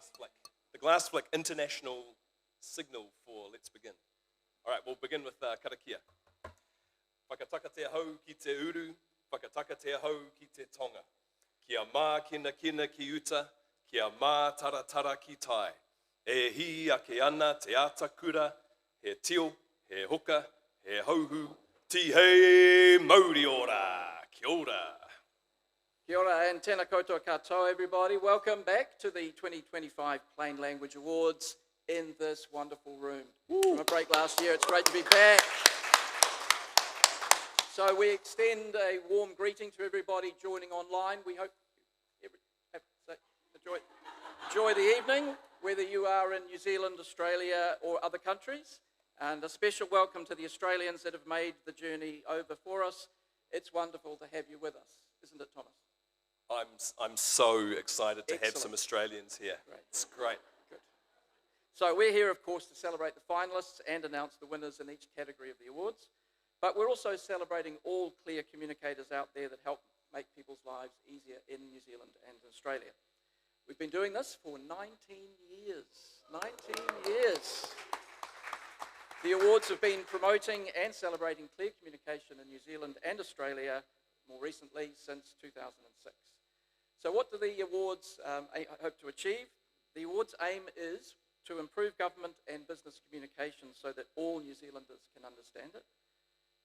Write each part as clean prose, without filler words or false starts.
glass flick. The glass flick international signal for let's begin. All right, we'll begin with karakia. Whakataka te hau ki te uru, whakataka te hau ki te tonga. Kia mā kina kina ki uta, kia mā taratara ki tai. E hi ake ana te atakura, he tio, he hoka, he hauhu, ti hei mauri ora, kia ora. Kia ora and tēnā koutou katoa, everybody. Welcome back to the 2025 Plain Language Awards in this wonderful room. From a break last year, it's great to be back. So we extend a warm greeting to everybody joining online. We hope enjoy the evening, whether you are in New Zealand, Australia or other countries. And a special welcome to the Australians that have made the journey over for us. It's wonderful to have you with us, isn't it, Thomas? I'm so excited to Excellent. have some Australians here. Great. It's great. Good. So we're here, of course, to celebrate the finalists and announce the winners in each category of the awards. But we're also celebrating all clear communicators out there that help make people's lives easier in New Zealand and Australia. We've been doing this for 19 years. 19 years. The awards have been promoting and celebrating clear communication in New Zealand and Australia more recently since 2006. So what do the awards hope to achieve? The awards aim is to improve government and business communication so that all New Zealanders can understand it,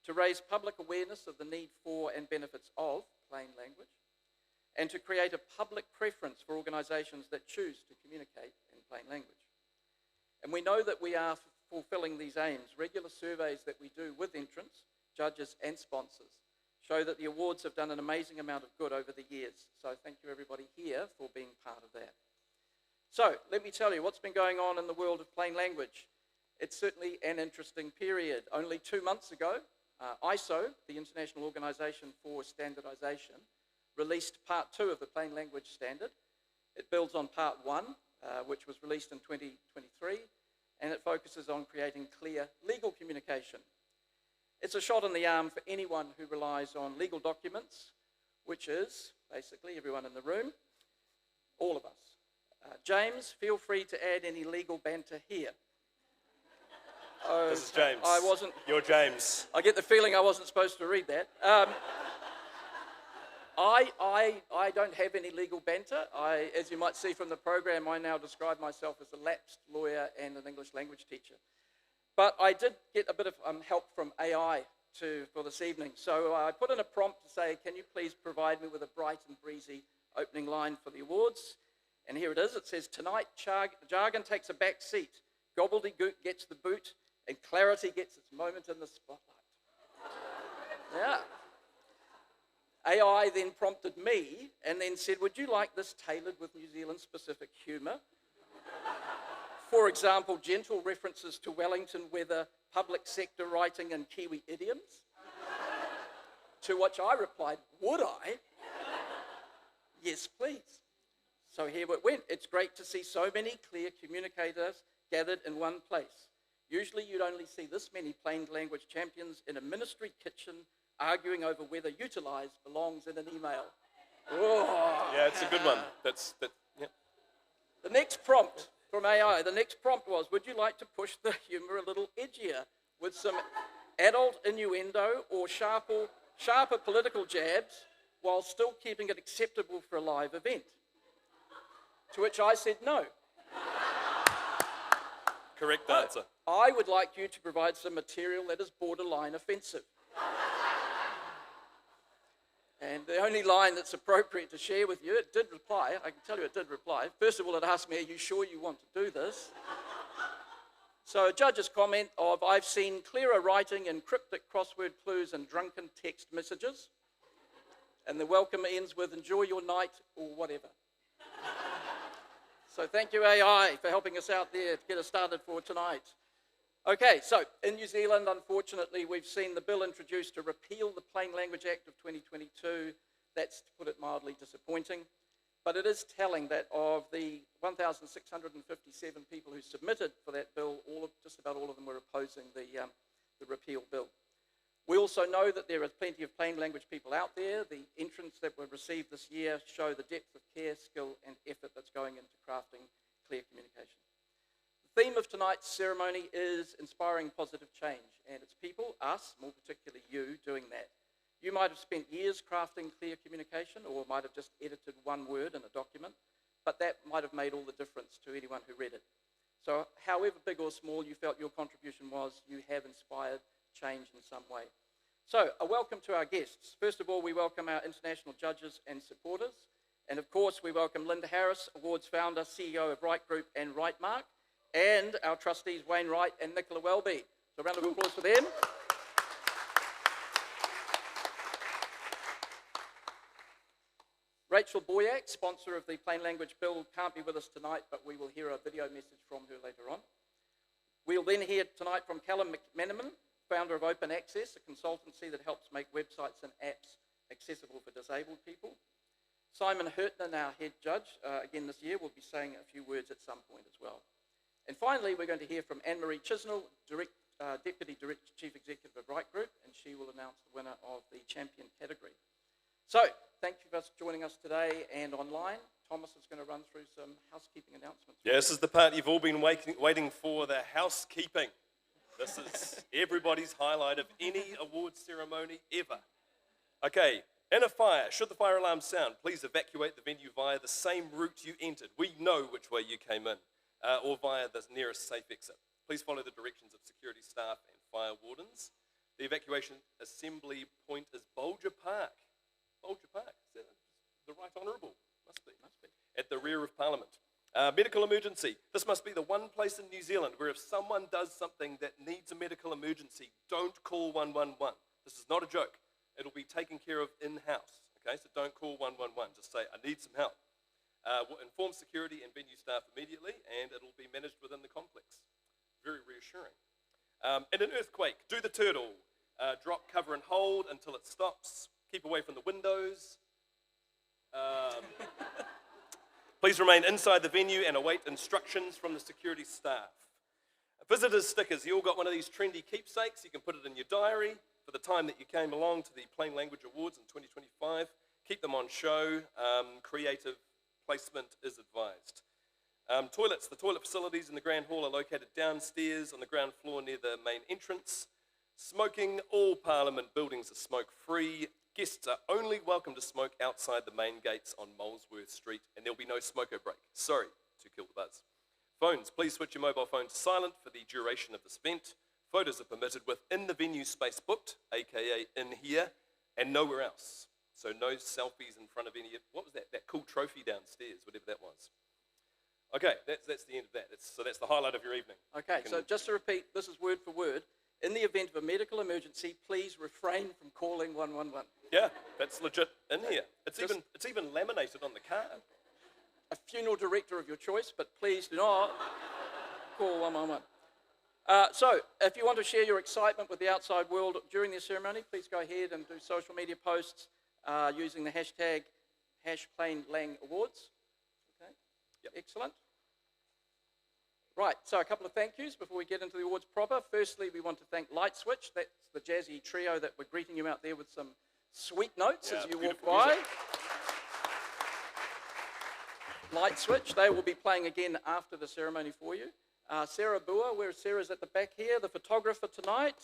to raise public awareness of the need for and benefits of plain language, and to create a public preference for organisations that choose to communicate in plain language. And we know that we are fulfilling these aims. Regular surveys that we do with entrants, judges and sponsors show that the awards have done an amazing amount of good over the years. So thank you everybody here for being part of that. So let me tell you what's been going on in the world of plain language. It's certainly an interesting period. Only 2 months ago, ISO, the International Organisation for Standardisation, released Part 2 of the Plain Language Standard. It builds on Part 1, which was released in 2023, and it focuses on creating clear legal communication. It's a shot in the arm for anyone who relies on legal documents, which is basically everyone in the room, all of us. James, feel free to add any legal banter here. This is James. I wasn't. You're James. I get the feeling I wasn't supposed to read that. I don't have any legal banter. As you might see from the program, I now describe myself as a lapsed lawyer and an English language teacher. But I did get a bit of help from AI for this evening. So I put in a prompt to say, can you please provide me with a bright and breezy opening line for the awards? And here it is. It says, tonight jargon takes a back seat, gobbledygook gets the boot, and clarity gets its moment in the spotlight. Yeah. AI then prompted me and then said, would you like this tailored with New Zealand-specific humour? For example, gentle references to Wellington weather, public sector writing and Kiwi idioms. To which I replied, would I? Yes, please. So here it went. It's great to see so many clear communicators gathered in one place. Usually you'd only see this many plain language champions in a ministry kitchen arguing over whether utilise belongs in an email. Oh. Yeah, it's a good one. Yeah. The next prompt from AI, was, would you like to push the humour a little edgier with some adult innuendo or sharper political jabs while still keeping it acceptable for a live event? To which I said no. Correct answer. I would like you to provide some material that is borderline offensive. And the only line that's appropriate to share with you, it did reply, I can tell you it did reply. First of all, it asked me, are you sure you want to do this? So a judge's comment of, I've seen clearer writing and cryptic crossword clues and drunken text messages. And the welcome ends with, enjoy your night or whatever. So thank you, AI, for helping us out there to get us started for tonight. Okay, so in New Zealand, unfortunately, we've seen the bill introduced to repeal the Plain Language Act of 2022. That's, to put it mildly, disappointing. But it is telling that of the 1,657 people who submitted for that bill, just about all of them were opposing the repeal bill. We also know that there are plenty of plain language people out there. The entrants that were received this year show the depth of care, skill, and effort that's going into crafting clear communication. The theme of tonight's ceremony is inspiring positive change, and it's people, us, more particularly you, doing that. You might have spent years crafting clear communication or might have just edited one word in a document, but that might have made all the difference to anyone who read it. So however big or small you felt your contribution was, you have inspired change in some way. So a welcome to our guests. First of all, we welcome our international judges and supporters. And of course, we welcome Linda Harris, awards founder, CEO of Right Group and Rightmark, and our trustees Wayne Wright and Nicola Welby. So a round of applause for them. Rachel Boyack, sponsor of the Plain Language Bill, can't be with us tonight, but we will hear a video message from her later on. We'll then hear tonight from Callum McMenamin, founder of OpenAccess, a consultancy that helps make websites and apps accessible for disabled people. Simon Hertnon, our head judge, again this year, will be saying a few words at some point as well. And finally, we're going to hear from Anne-Marie Chisnell, Deputy Chief Executive of Right Group, and she will announce the winner of the champion category. So, thank you for joining us today and online. Thomas is going to run through some housekeeping announcements. Yeah, this is the part you've all been waiting for, the housekeeping. This is everybody's highlight of any awards ceremony ever. Okay, in a fire, should the fire alarm sound, please evacuate the venue via the same route you entered. We know which way you came in, or via the nearest safe exit. Please follow the directions of security staff and fire wardens. The evacuation assembly point is Bulger Park. Bulger Park, is that the Right Honourable? Must be. At the rear of Parliament. Medical emergency. This must be the one place in New Zealand where if someone does something that needs a medical emergency, don't call 111. This is not a joke. It'll be taken care of in-house. Okay, so don't call 111. Just say, I need some help. We'll inform security and venue staff immediately, and it'll be managed within the complex. Very reassuring. In an earthquake, do the turtle. Drop, cover, and hold until it stops. Keep away from the windows. Please remain inside the venue and await instructions from the security staff. Visitors stickers. You all got one of these trendy keepsakes. You can put it in your diary for the time that you came along to the Plain Language Awards in 2025. Keep them on show. Creative placement is advised. Toilets. The toilet facilities in the Grand Hall are located downstairs on the ground floor near the main entrance. Smoking. All Parliament buildings are smoke-free. Guests are only welcome to smoke outside the main gates on Molesworth Street, and there'll be no smoker break. Sorry to kill the buzz. Phones. Please switch your mobile phone to silent for the duration of this event. Photos are permitted within the venue space booked, aka in here, and nowhere else. So no selfies in front of any, what was that? That cool trophy downstairs, whatever that was. Okay, that's the end of that. So that's the highlight of your evening. Okay, so just to repeat, this is word for word. In the event of a medical emergency, please refrain from calling 111. Yeah, that's legit in here. It's even laminated on the card. A funeral director of your choice, but please do not call 111. So, if you want to share your excitement with the outside world during this ceremony, please go ahead and do social media posts using the hashtag #PlainLangAwards. Okay, yep. Excellent. Right, so a couple of thank yous before we get into the awards proper. Firstly, we want to thank Light Switch. That's the jazzy trio that we're greeting you out there with some sweet notes as you walk by. Music. Light Switch, they will be playing again after the ceremony for you. Sarah Boer, where Sarah's at the back here, the photographer tonight,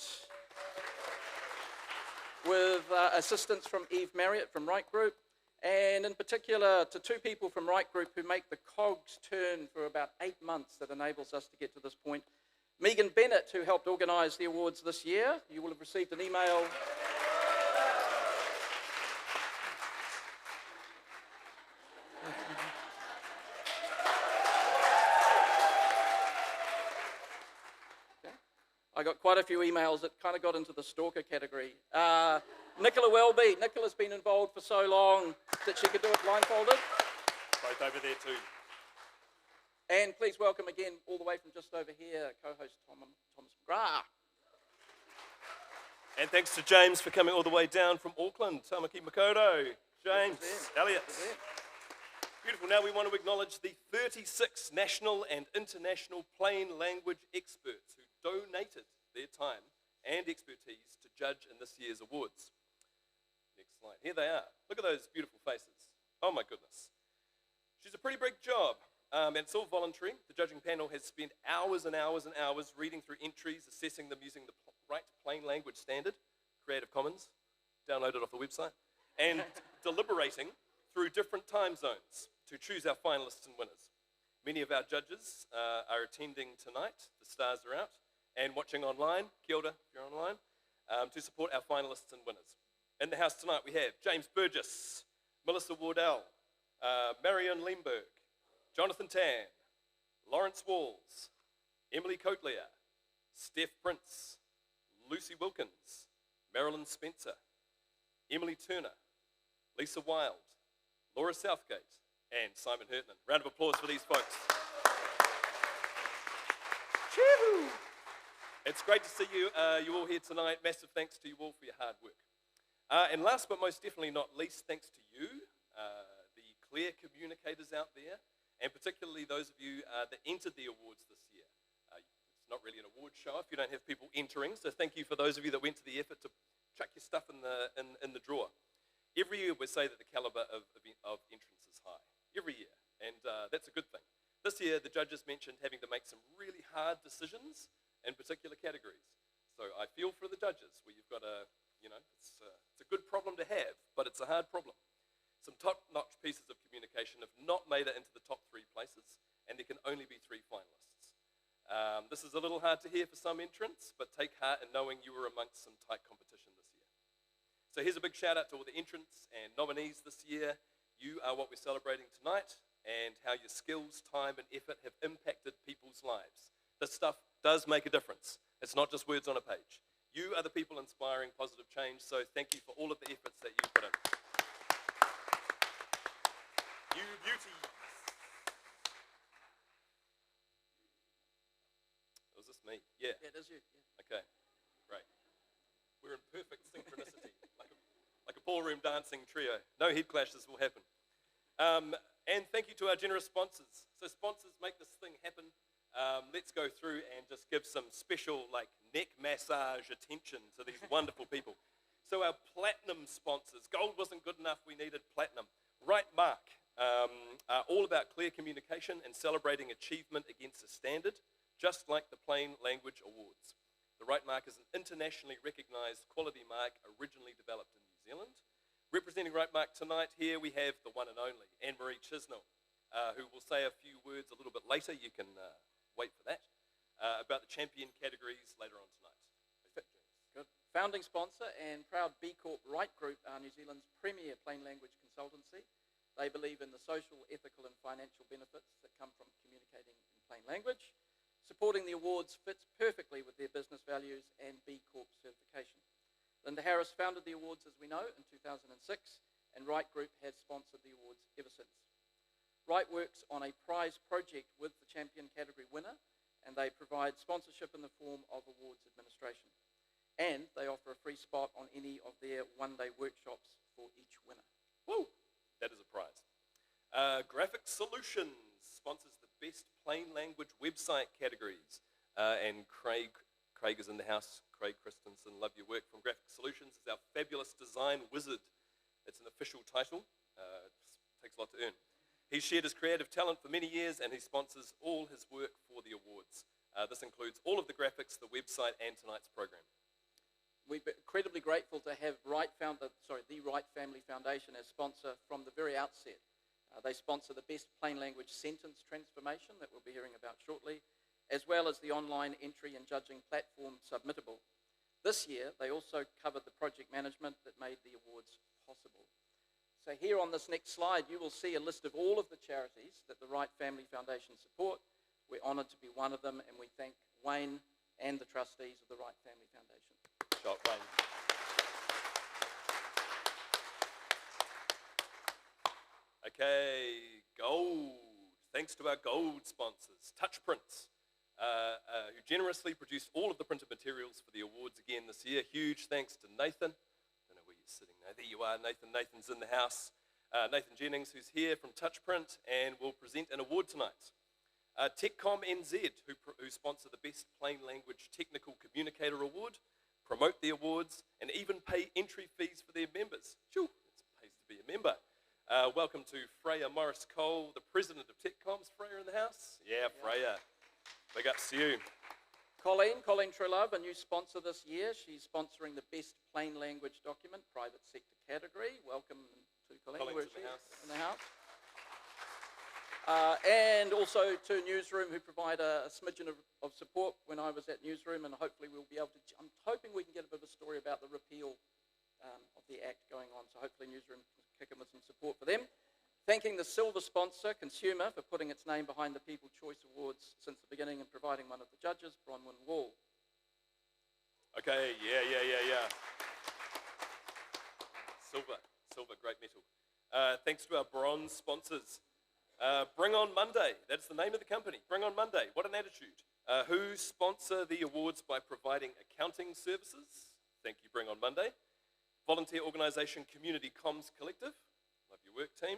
with assistance from Eve Marriott from Right Group, and in particular to two people from Right Group who make the cogs turn for about 8 months that enables us to get to this point. Megan Bennett, who helped organise the awards this year. You will have received an email. I got quite a few emails that kind of got into the stalker category. Nicola Welby. Nicola's been involved for so long that she could do it blindfolded. Both over there too. And please welcome again, all the way from just over here, co-host Thomas McGrath. And thanks to James for coming all the way down from Auckland. Tamaki Makoto, James Elliott. Beautiful. Now we want to acknowledge the 36 national and international plain language experts who donated their time and expertise to judge in this year's awards. Next slide. Here they are. Look at those beautiful faces. Oh my goodness. She's a pretty big job. and it's all voluntary. The judging panel has spent hours and hours and hours reading through entries, assessing them using the right plain language standard, Creative Commons, download it off the website, and deliberating through different time zones to choose our finalists and winners. Many of our judges are attending tonight, the stars are out, and watching online, kia ora if you're online, to support our finalists and winners. In the house tonight we have James Burgess, Melissa Wardell, Marion Lemberg, Jonathan Tan, Lawrence Walls, Emily Coatlier, Steph Prince, Lucy Wilkins, Marilyn Spencer, Emily Turner, Lisa Wild, Laura Southgate, and Simon Hertnon. Round of applause for these folks. Chee-hoo. It's great to see you all here tonight. Massive thanks to you all for your hard work. And last but most definitely not least, thanks to you, the clear communicators out there, and particularly those of you that entered the awards this year. It's not really an award show if you don't have people entering, so thank you for those of you that went to the effort to chuck your stuff in the drawer. Every year we say that the caliber of entrance is high, every year, and that's a good thing. This year the judges mentioned having to make some really hard decisions in particular categories. So I feel for the judges where you've got it's a good problem to have, but it's a hard problem. Some top-notch pieces of communication have not made it into the top 3 places, and there can only be 3 finalists. This is a little hard to hear for some entrants, but take heart in knowing you were amongst some tight competition this year. So here's a big shout out to all the entrants and nominees this year. You are what we're celebrating tonight, and how your skills, time, and effort have impacted people's lives. This stuff does make a difference. It's not just words on a page. You are the people inspiring positive change, so thank you for all of the efforts that you put in. You beauties. Was this me? Yeah. Yeah, it is you. Yeah. Okay, great. We're in perfect synchronicity, like a ballroom dancing trio. No head clashes will happen. And thank you to our generous sponsors. So sponsors make this thing happen. Let's go through and just give some special neck massage attention to these wonderful people. So our platinum sponsors, gold wasn't good enough, we needed platinum. Right Mark are all about clear communication and celebrating achievement against a standard, just like the Plain Language Awards. The Right Mark is an internationally recognized quality mark originally developed in New Zealand. Representing Right Mark tonight here we have the one and only Anne-Marie Chisnell, who will say a few words a little bit later. You can wait for that, about the champion categories later on tonight. Good. Founding sponsor and proud B Corp Right Group are New Zealand's premier plain language consultancy. They believe in the social, ethical and financial benefits that come from communicating in plain language. Supporting the awards fits perfectly with their business values and B Corp certification. Linda Harris founded the awards, as we know, in 2006, and Right Group has sponsored the awards ever since. Right works on a prize project with the champion category winner, and they provide sponsorship in the form of awards administration. And they offer a free spot on any of their one-day workshops for each winner. Woo! That is a prize. Graphic Solutions sponsors the best plain language website categories. And Craig is in the house. Craig Christensen, love your work from Graphic Solutions. Is our fabulous design wizard. It's an official title. It takes a lot to earn. He's shared his creative talent for many years, and he sponsors all his work for the awards. This includes all of the graphics, the website, and tonight's program. We're incredibly grateful to have the Right Family Foundation as sponsor from the very outset. They sponsor the best plain language sentence transformation that we'll be hearing about shortly, as well as the online entry and judging platform Submittable. This year, they also covered the project management that made the awards possible. So here on this next slide, you will see a list of all of the charities that the Right Family Foundation support. We're honoured to be one of them, and we thank Wayne and the trustees of the Right Family Foundation. Shot, Wayne. Okay, gold. Thanks to our gold sponsors, Touch Prints, who generously produced all of the printed materials for the awards again this year. Huge thanks to Nathan. Sitting there. There you are, Nathan. Nathan's in the house. Nathan Jennings, who's here from Touchprint and will present an award tonight. TechCom NZ, who sponsor the Best Plain Language Technical Communicator Award, promote the awards, and even pay entry fees for their members. Phew, it pays to be a member. Welcome to Freya Morris Cole, the president of TechCom. Comms, Freya in the house? Yeah, Freya. Big ups to you. Colleen Trelove, a new sponsor this year. She's sponsoring the Best Plain Language Document, Private Sector category. Welcome to Colleen. Colleen's in the house. In the house. And also to Newsroom, who provide a smidgen of support when I was at Newsroom, and hopefully we'll be able to, I'm hoping we can get a bit of a story about the repeal of the Act going on, so hopefully Newsroom can kick in with some support for them. Thanking the silver sponsor, Consumer, for putting its name behind the People Choice Awards since the beginning and providing one of the judges, Bronwyn Wall. Okay, yeah. Silver, great metal. Thanks to our bronze sponsors. Bring On Monday, that's the name of the company. Bring On Monday, what an attitude. Who sponsor the awards by providing accounting services? Thank you, Bring On Monday. Volunteer organisation Community Comms Collective, love your work team,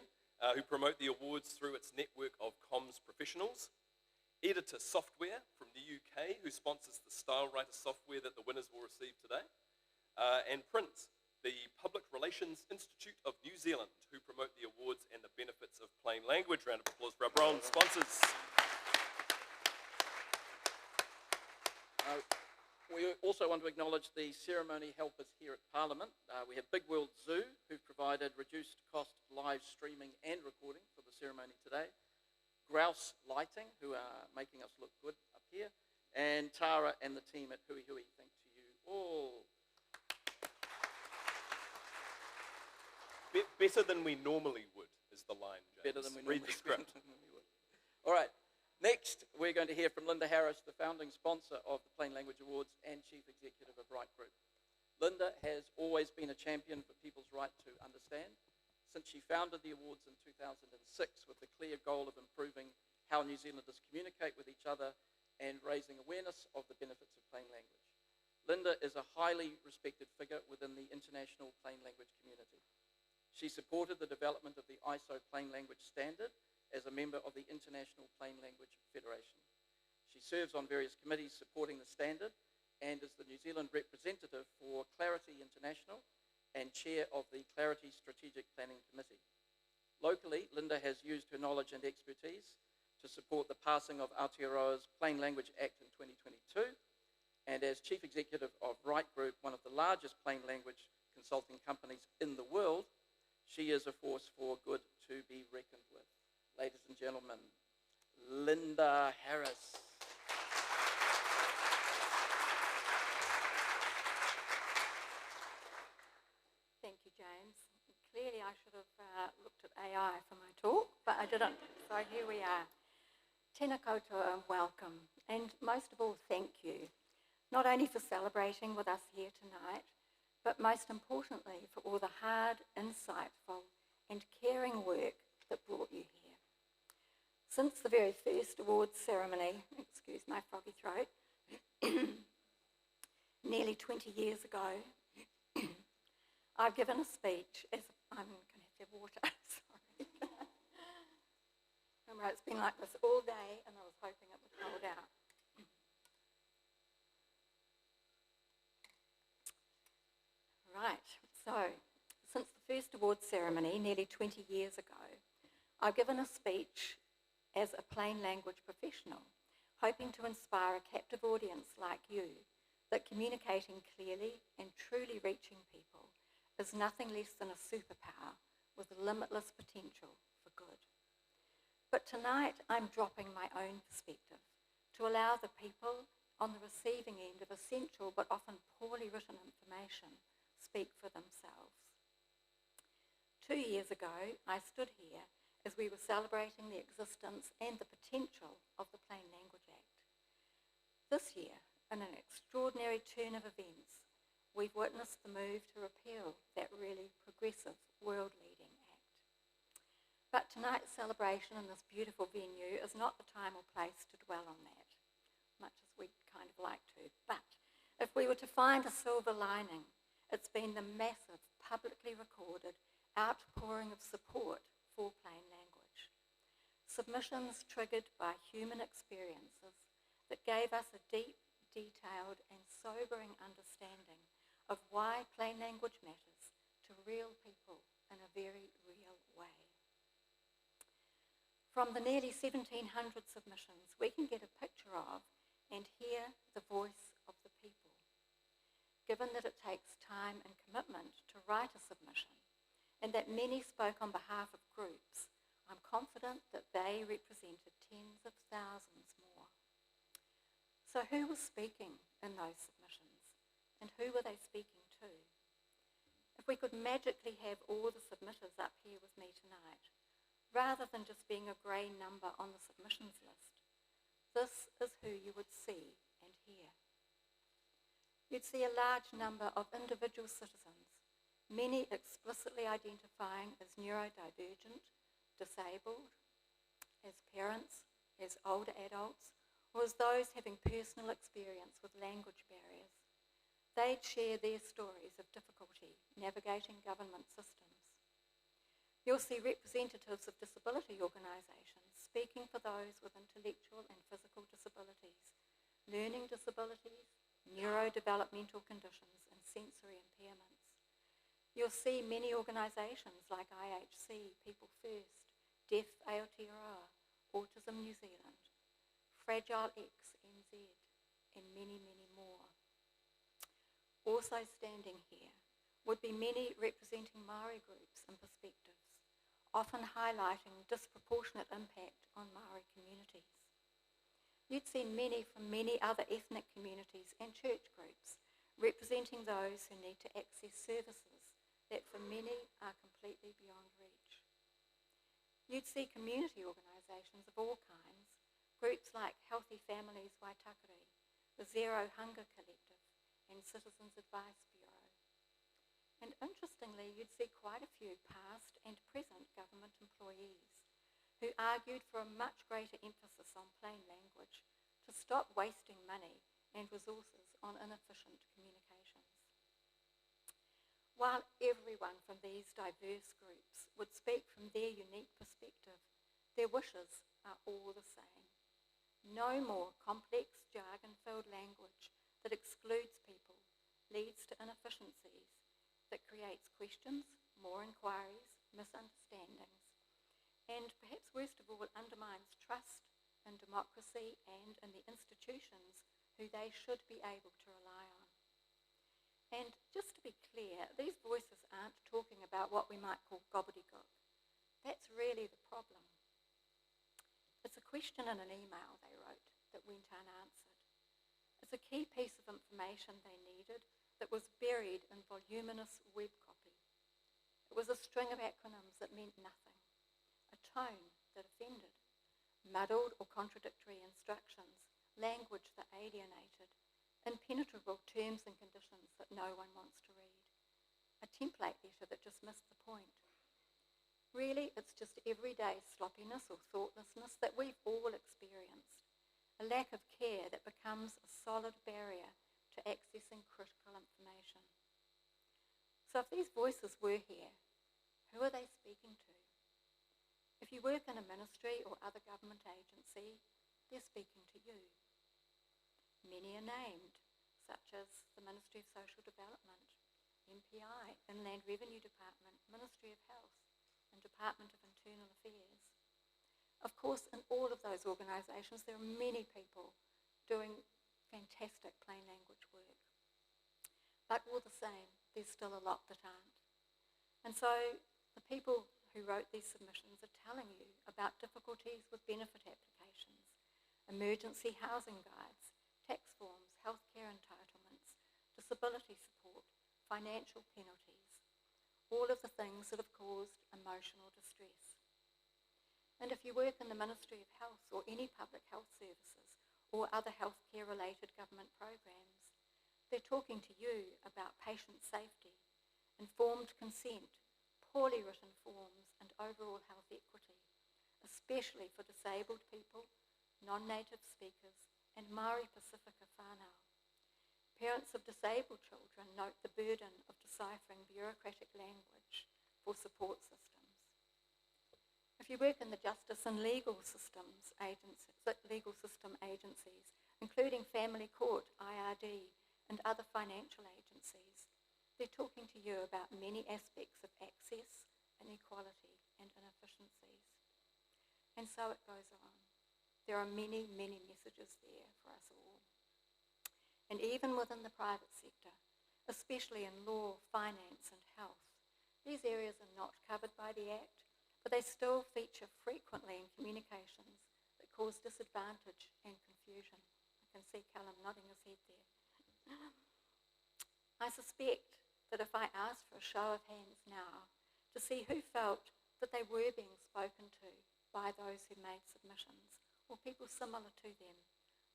who promote the awards through its network of comms professionals. Editor Software from the UK, who sponsors the Style Writer software that the winners will receive today. And Print, the Public Relations Institute of New Zealand, who promote the awards and the benefits of plain language. Round of applause for our bronze sponsors. We also want to acknowledge the ceremony helpers here at Parliament. We have Big World Zoo, who've provided reduced cost live streaming and recording for the ceremony today. Grouse Lighting, who are making us look good up here. And Tara and the team at Hui Hui, thank to you all. Better than we normally would is the line, James. Better than we normally Read the script. would. All right. Next, we're going to hear from Linda Harris, the founding sponsor of the Plain Language Awards and Chief Executive of Right Group. Linda has always been a champion for people's right to understand, since she founded the awards in 2006 with the clear goal of improving how New Zealanders communicate with each other and raising awareness of the benefits of plain language. Linda is a highly respected figure within the international plain language community. She supported the development of the ISO Plain Language Standard as a member of the International Plain Language Federation. She serves on various committees supporting the standard and is the New Zealand representative for Clarity International and chair of the Clarity Strategic Planning Committee. Locally, Linda has used her knowledge and expertise to support the passing of Aotearoa's Plain Language Act in 2022, and as Chief Executive of Right Group, one of the largest plain language consulting companies in the world, she is a force for good to be reckoned with. Ladies and gentlemen, Linda Harris. Thank you, James. Clearly I should have looked at AI for my talk, but I didn't. So here we are. Tēnā koutou and welcome. And most of all, thank you. Not only for celebrating with us here tonight, but most importantly for all the hard, insightful and caring work that brought you here. Since the very first awards ceremony, excuse my froggy throat, nearly 20 years ago, I've given a speech as I'm going to have water, sorry. Remember, it's been like this all day and I was hoping it would hold out. Right, so since the first awards ceremony nearly 20 years ago, I've given a speech as a plain language professional, hoping to inspire a captive audience like you that communicating clearly and truly reaching people is nothing less than a superpower with limitless potential for good. But tonight I'm dropping my own perspective to allow the people on the receiving end of essential but often poorly written information speak for themselves. 2 years ago, I stood here as we were celebrating the existence and the potential of the Plain Language Act. This year, in an extraordinary turn of events, we've witnessed the move to repeal that really progressive, world-leading act. But tonight's celebration in this beautiful venue is not the time or place to dwell on that, much as we'd kind of like to. But if we were to find a silver lining, it's been the massive, publicly recorded outpouring of support for plain language. Submissions triggered by human experiences that gave us a deep, detailed and sobering understanding of why plain language matters to real people in a very real way. From the nearly 1,700 submissions, we can get a picture of and hear the voice of the people. Given that it takes time and commitment to write a submission, and that many spoke on behalf of groups, I'm confident that they represented tens of thousands more. So who was speaking in those submissions, and who were they speaking to? If we could magically have all the submitters up here with me tonight, rather than just being a grey number on the submissions list, this is who you would see and hear. You'd see a large number of individual citizens, many explicitly identifying as neurodivergent, disabled, as parents, as older adults, or as those having personal experience with language barriers. They'd share their stories of difficulty navigating government systems. You'll see representatives of disability organisations speaking for those with intellectual and physical disabilities, learning disabilities, neurodevelopmental conditions, and sensory impairments. You'll see many organisations like IHC, People First, Deaf Aotearoa, Autism New Zealand, Fragile X NZ, and many, many more. Also standing here would be many representing Māori groups and perspectives, often highlighting disproportionate impact on Māori communities. You'd see many from many other ethnic communities and church groups, representing those who need to access services that for many are completely beyond reach. You'd see community organisations of all kinds, groups like Healthy Families Waitakere, the Zero Hunger Collective, and Citizens Advice Bureau. And interestingly, you'd see quite a few past and present government employees who argued for a much greater emphasis on plain language to stop wasting money and resources on inefficient communications. While everyone from these diverse groups would speak from their unique perspective, their wishes are all the same. No more complex jargon-filled language that excludes people, leads to inefficiencies, that creates questions, more inquiries, misunderstandings, and perhaps worst of all, undermines trust in democracy and in the institutions who they should be able to rely on. And just to be clear, these voices aren't talking about what we might call gobbledygook. That's really the problem. It's a question in an email they wrote that went unanswered. It's a key piece of information they needed that was buried in voluminous web copy. It was a string of acronyms that meant nothing, a tone that offended, muddled or contradictory instructions, language that alienated, impenetrable terms and conditions that no one wants to read, a template letter that just missed the point. Really, it's just everyday sloppiness or thoughtlessness that we've all experienced, a lack of care that becomes a solid barrier to accessing critical information. So if these voices were here, who are they speaking to? If you work in a ministry or other government agency, they're speaking to you. Many are named, such as the Ministry of Social Development, MPI, Inland Revenue Department, Ministry of Health, and Department of Internal Affairs. Of course, in all of those organisations, there are many people doing fantastic plain language work. But all the same, there's still a lot that aren't. And so the people who wrote these submissions are telling you about difficulties with benefit applications, emergency housing guides, tax forms, healthcare entitlements, disability support, financial penalties, all of the things that have caused emotional distress. And if you work in the Ministry of Health or any public health services or other healthcare-related government programs, they're talking to you about patient safety, informed consent, poorly written forms, and overall health equity, especially for disabled people, non-native speakers, and Māori Pacifica whānau. Parents of disabled children note the burden of deciphering bureaucratic language for support systems. If you work in the justice and legal system agencies, including Family Court, IRD, and other financial agencies, they're talking to you about many aspects of access, inequality, and inefficiencies. And so it goes on. There are many, many messages there for us all. And even within the private sector, especially in law, finance and health, these areas are not covered by the Act, but they still feature frequently in communications that cause disadvantage and confusion. I can see Callum nodding his head there. I suspect that if I asked for a show of hands now to see who felt that they were being spoken to by those who made submissions, or people similar to them,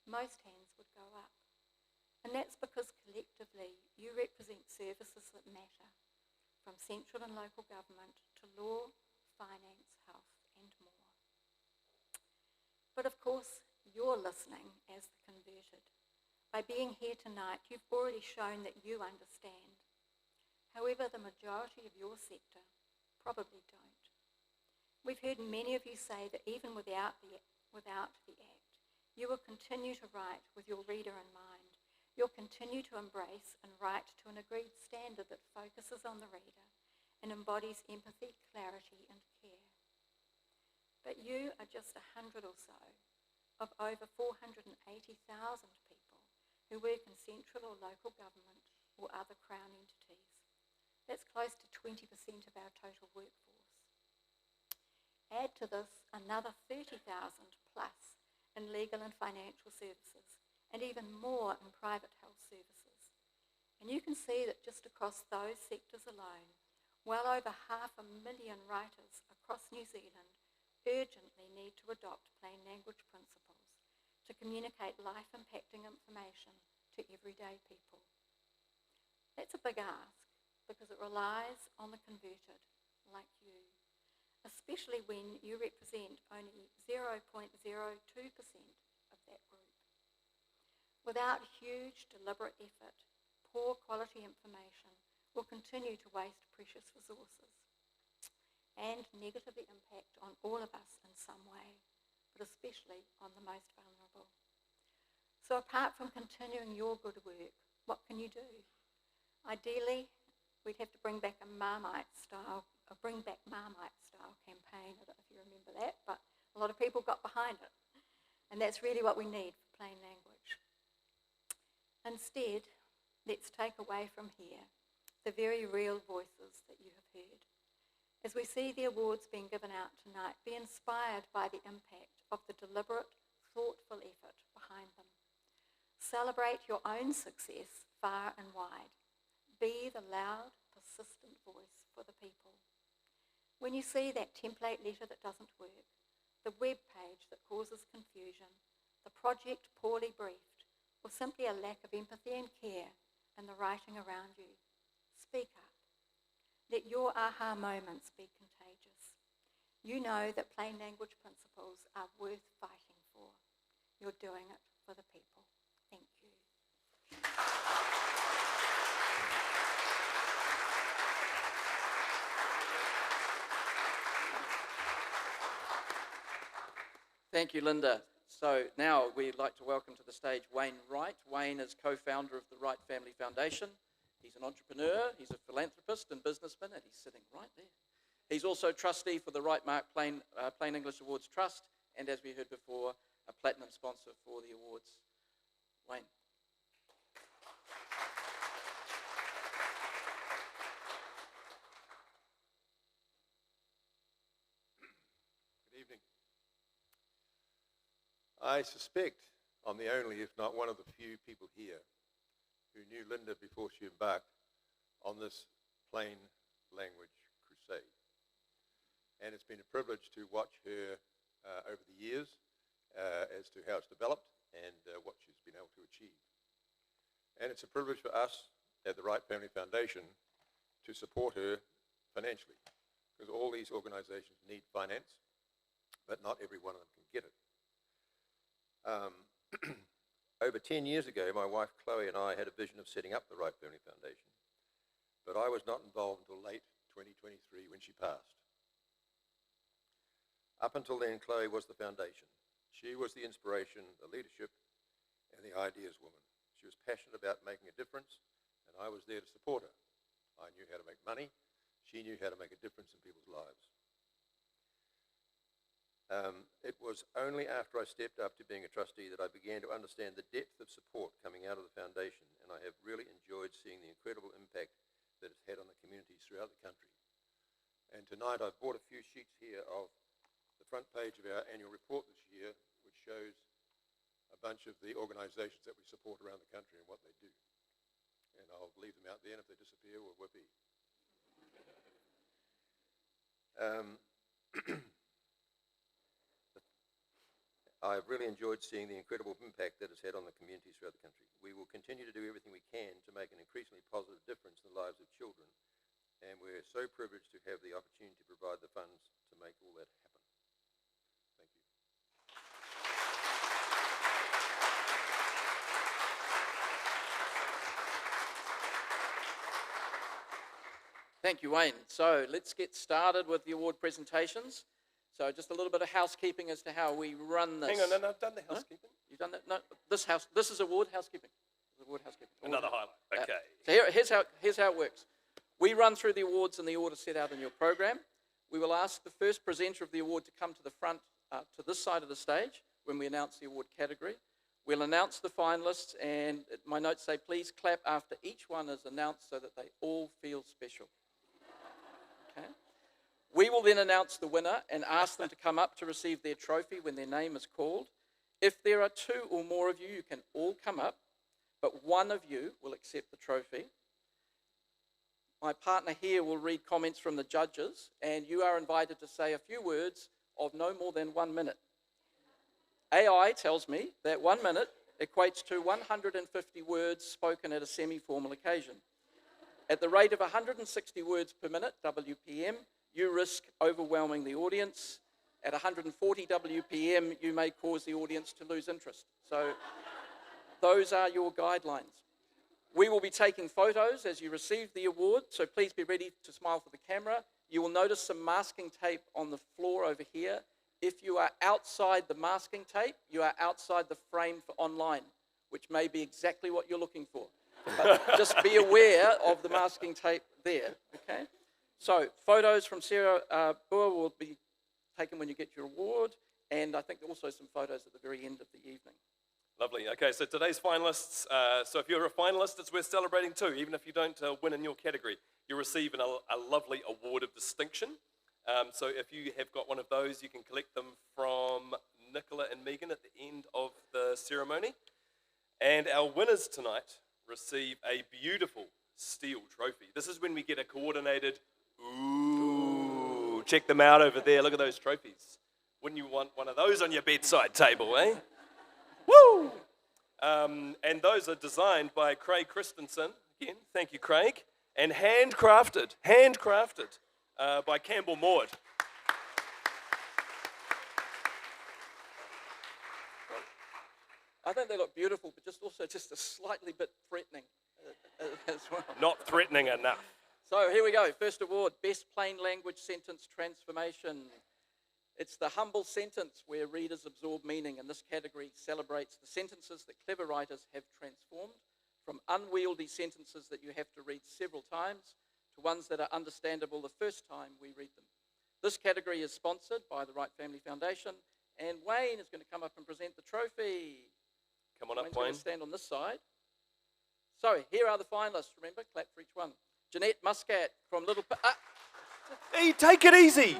most hands would go up. And that's because collectively you represent services that matter, from central and local government to law, finance, health and more. But of course, you're listening as the converted. By being here tonight, you've already shown that you understand. However, the majority of your sector probably don't. We've heard many of you say that even without the Act, you will continue to write with your reader in mind. You'll continue to embrace and write to an agreed standard that focuses on the reader and embodies empathy, clarity and care. But you are just 100 or so of over 480,000 people who work in central or local government or other Crown entities. That's close to 20% of our total workforce. Add to this another 30,000 plus in legal and financial services, and even more in private health services. And you can see that just across those sectors alone, well over 500,000 writers across New Zealand urgently need to adopt plain language principles to communicate life-impacting information to everyday people. That's a big ask because it relies on the converted, like you, especially when you represent only 0.02% of that group. Without huge, deliberate effort, poor quality information will continue to waste precious resources and negatively impact on all of us in some way, but especially on the most vulnerable. So apart from continuing your good work, what can you do? Ideally, we'd have to bring back Marmite style campaign. I don't know if you remember that, but a lot of people got behind it. And that's really what we need for plain language. Instead, let's take away from here the very real voices that you have heard. As we see the awards being given out tonight, be inspired by the impact of the deliberate, thoughtful effort behind them. Celebrate your own success far and wide. Be the loud, persistent voice for the people. When you see that template letter that doesn't work, the web page that causes confusion, the project poorly briefed, or simply a lack of empathy and care in the writing around you, speak up. Let your aha moments be contagious. You know that plain language principles are worth fighting for. You're doing it for the people. Thank you. Thank you, Linda. So now we'd like to welcome to the stage Wayne Wright. Wayne is co-founder of the Wright Family Foundation. He's an entrepreneur, he's a philanthropist and businessman, and he's sitting right there. He's also trustee for the Wright Mark Plain English Awards Trust, and as we heard before, a platinum sponsor for the awards. Wayne. Good evening. I suspect I'm the only, if not one of the few people here who knew Linda before she embarked on this plain language crusade. And it's been a privilege to watch her over the years as to how it's developed and what she's been able to achieve. And it's a privilege for us at the Wright Family Foundation to support her financially, because all these organizations need finance, but not every one of them can get it. Over 10 years ago, my wife Chloe and I had a vision of setting up the Wright Family Foundation, but I was not involved until late 2023 when she passed. Up until then, Chloe was the foundation. She was the inspiration, the leadership, and the ideas woman. She was passionate about making a difference, and I was there to support her. I knew how to make money. She knew how to make a difference in people's lives. It was only after I stepped up to being a trustee that I began to understand the depth of support coming out of the foundation, and I have really enjoyed seeing the incredible impact that it's had on the communities throughout the country. And tonight I've brought a few sheets here of the front page of our annual report this year, which shows a bunch of the organisations that we support around the country and what they do. And I'll leave them out there, and if they disappear, we'll whoopee. I've really enjoyed seeing the incredible impact that it's had on the communities throughout the country. We will continue to do everything we can to make an increasingly positive difference in the lives of children, and we're so privileged to have the opportunity to provide the funds to make all that happen. Thank you. Thank you, Wayne. So let's get started with the award presentations. So just a little bit of housekeeping as to how we run this. Hang on, no, I've done the housekeeping. You've done that? No, this is award housekeeping. Award housekeeping. Another highlight, okay. So here's how it works. We run through the awards in the order set out in your program. We will ask the first presenter of the award to come to the front, to this side of the stage when we announce the award category. We'll announce the finalists, and my notes say please clap after each one is announced so that they all feel special. Okay. We will then announce the winner and ask them to come up to receive their trophy when their name is called. If there are two or more of you, you can all come up, but one of you will accept the trophy. My partner here will read comments from the judges, and you are invited to say a few words of no more than 1 minute. AI tells me that 1 minute equates to 150 words spoken at a semi-formal occasion. At the rate of 160 words per minute, WPM, you risk overwhelming the audience. At 140 WPM, you may cause the audience to lose interest. So those are your guidelines. We will be taking photos as you receive the award, so please be ready to smile for the camera. You will notice some masking tape on the floor over here. If you are outside the masking tape, you are outside the frame for online, which may be exactly what you're looking for. But just be aware of the masking tape there, okay? So photos from Sarah Boer will be taken when you get your award, and I think also some photos at the very end of the evening. Lovely. Okay, so today's finalists, so if you're a finalist, it's worth celebrating too. Even if you don't win in your category, you receive a lovely award of distinction. So if you have got one of those, you can collect them from Nicola and Megan at the end of the ceremony. And our winners tonight receive a beautiful steel trophy. This is when we get a coordinated, ooh, check them out over there. Look at those trophies. Wouldn't you want one of those on your bedside table, eh? Woo! And those are designed by Craig Christensen. Again, thank you, Craig. And handcrafted by Campbell Maud. I think they look beautiful, but just a slightly bit threatening as well. Not threatening enough. So here we go. First award, Best Plain Language Sentence Transformation. It's the humble sentence where readers absorb meaning, and this category celebrates the sentences that clever writers have transformed from unwieldy sentences that you have to read several times to ones that are understandable the first time we read them. This category is sponsored by the Wright Family Foundation, and Wayne is going to come up and present the trophy. Come on up, Wayne's Wayne. going to stand on this side. So here are the finalists. Remember, clap for each one. Jeanette Muscat from Little... Hey, take it easy. Okay,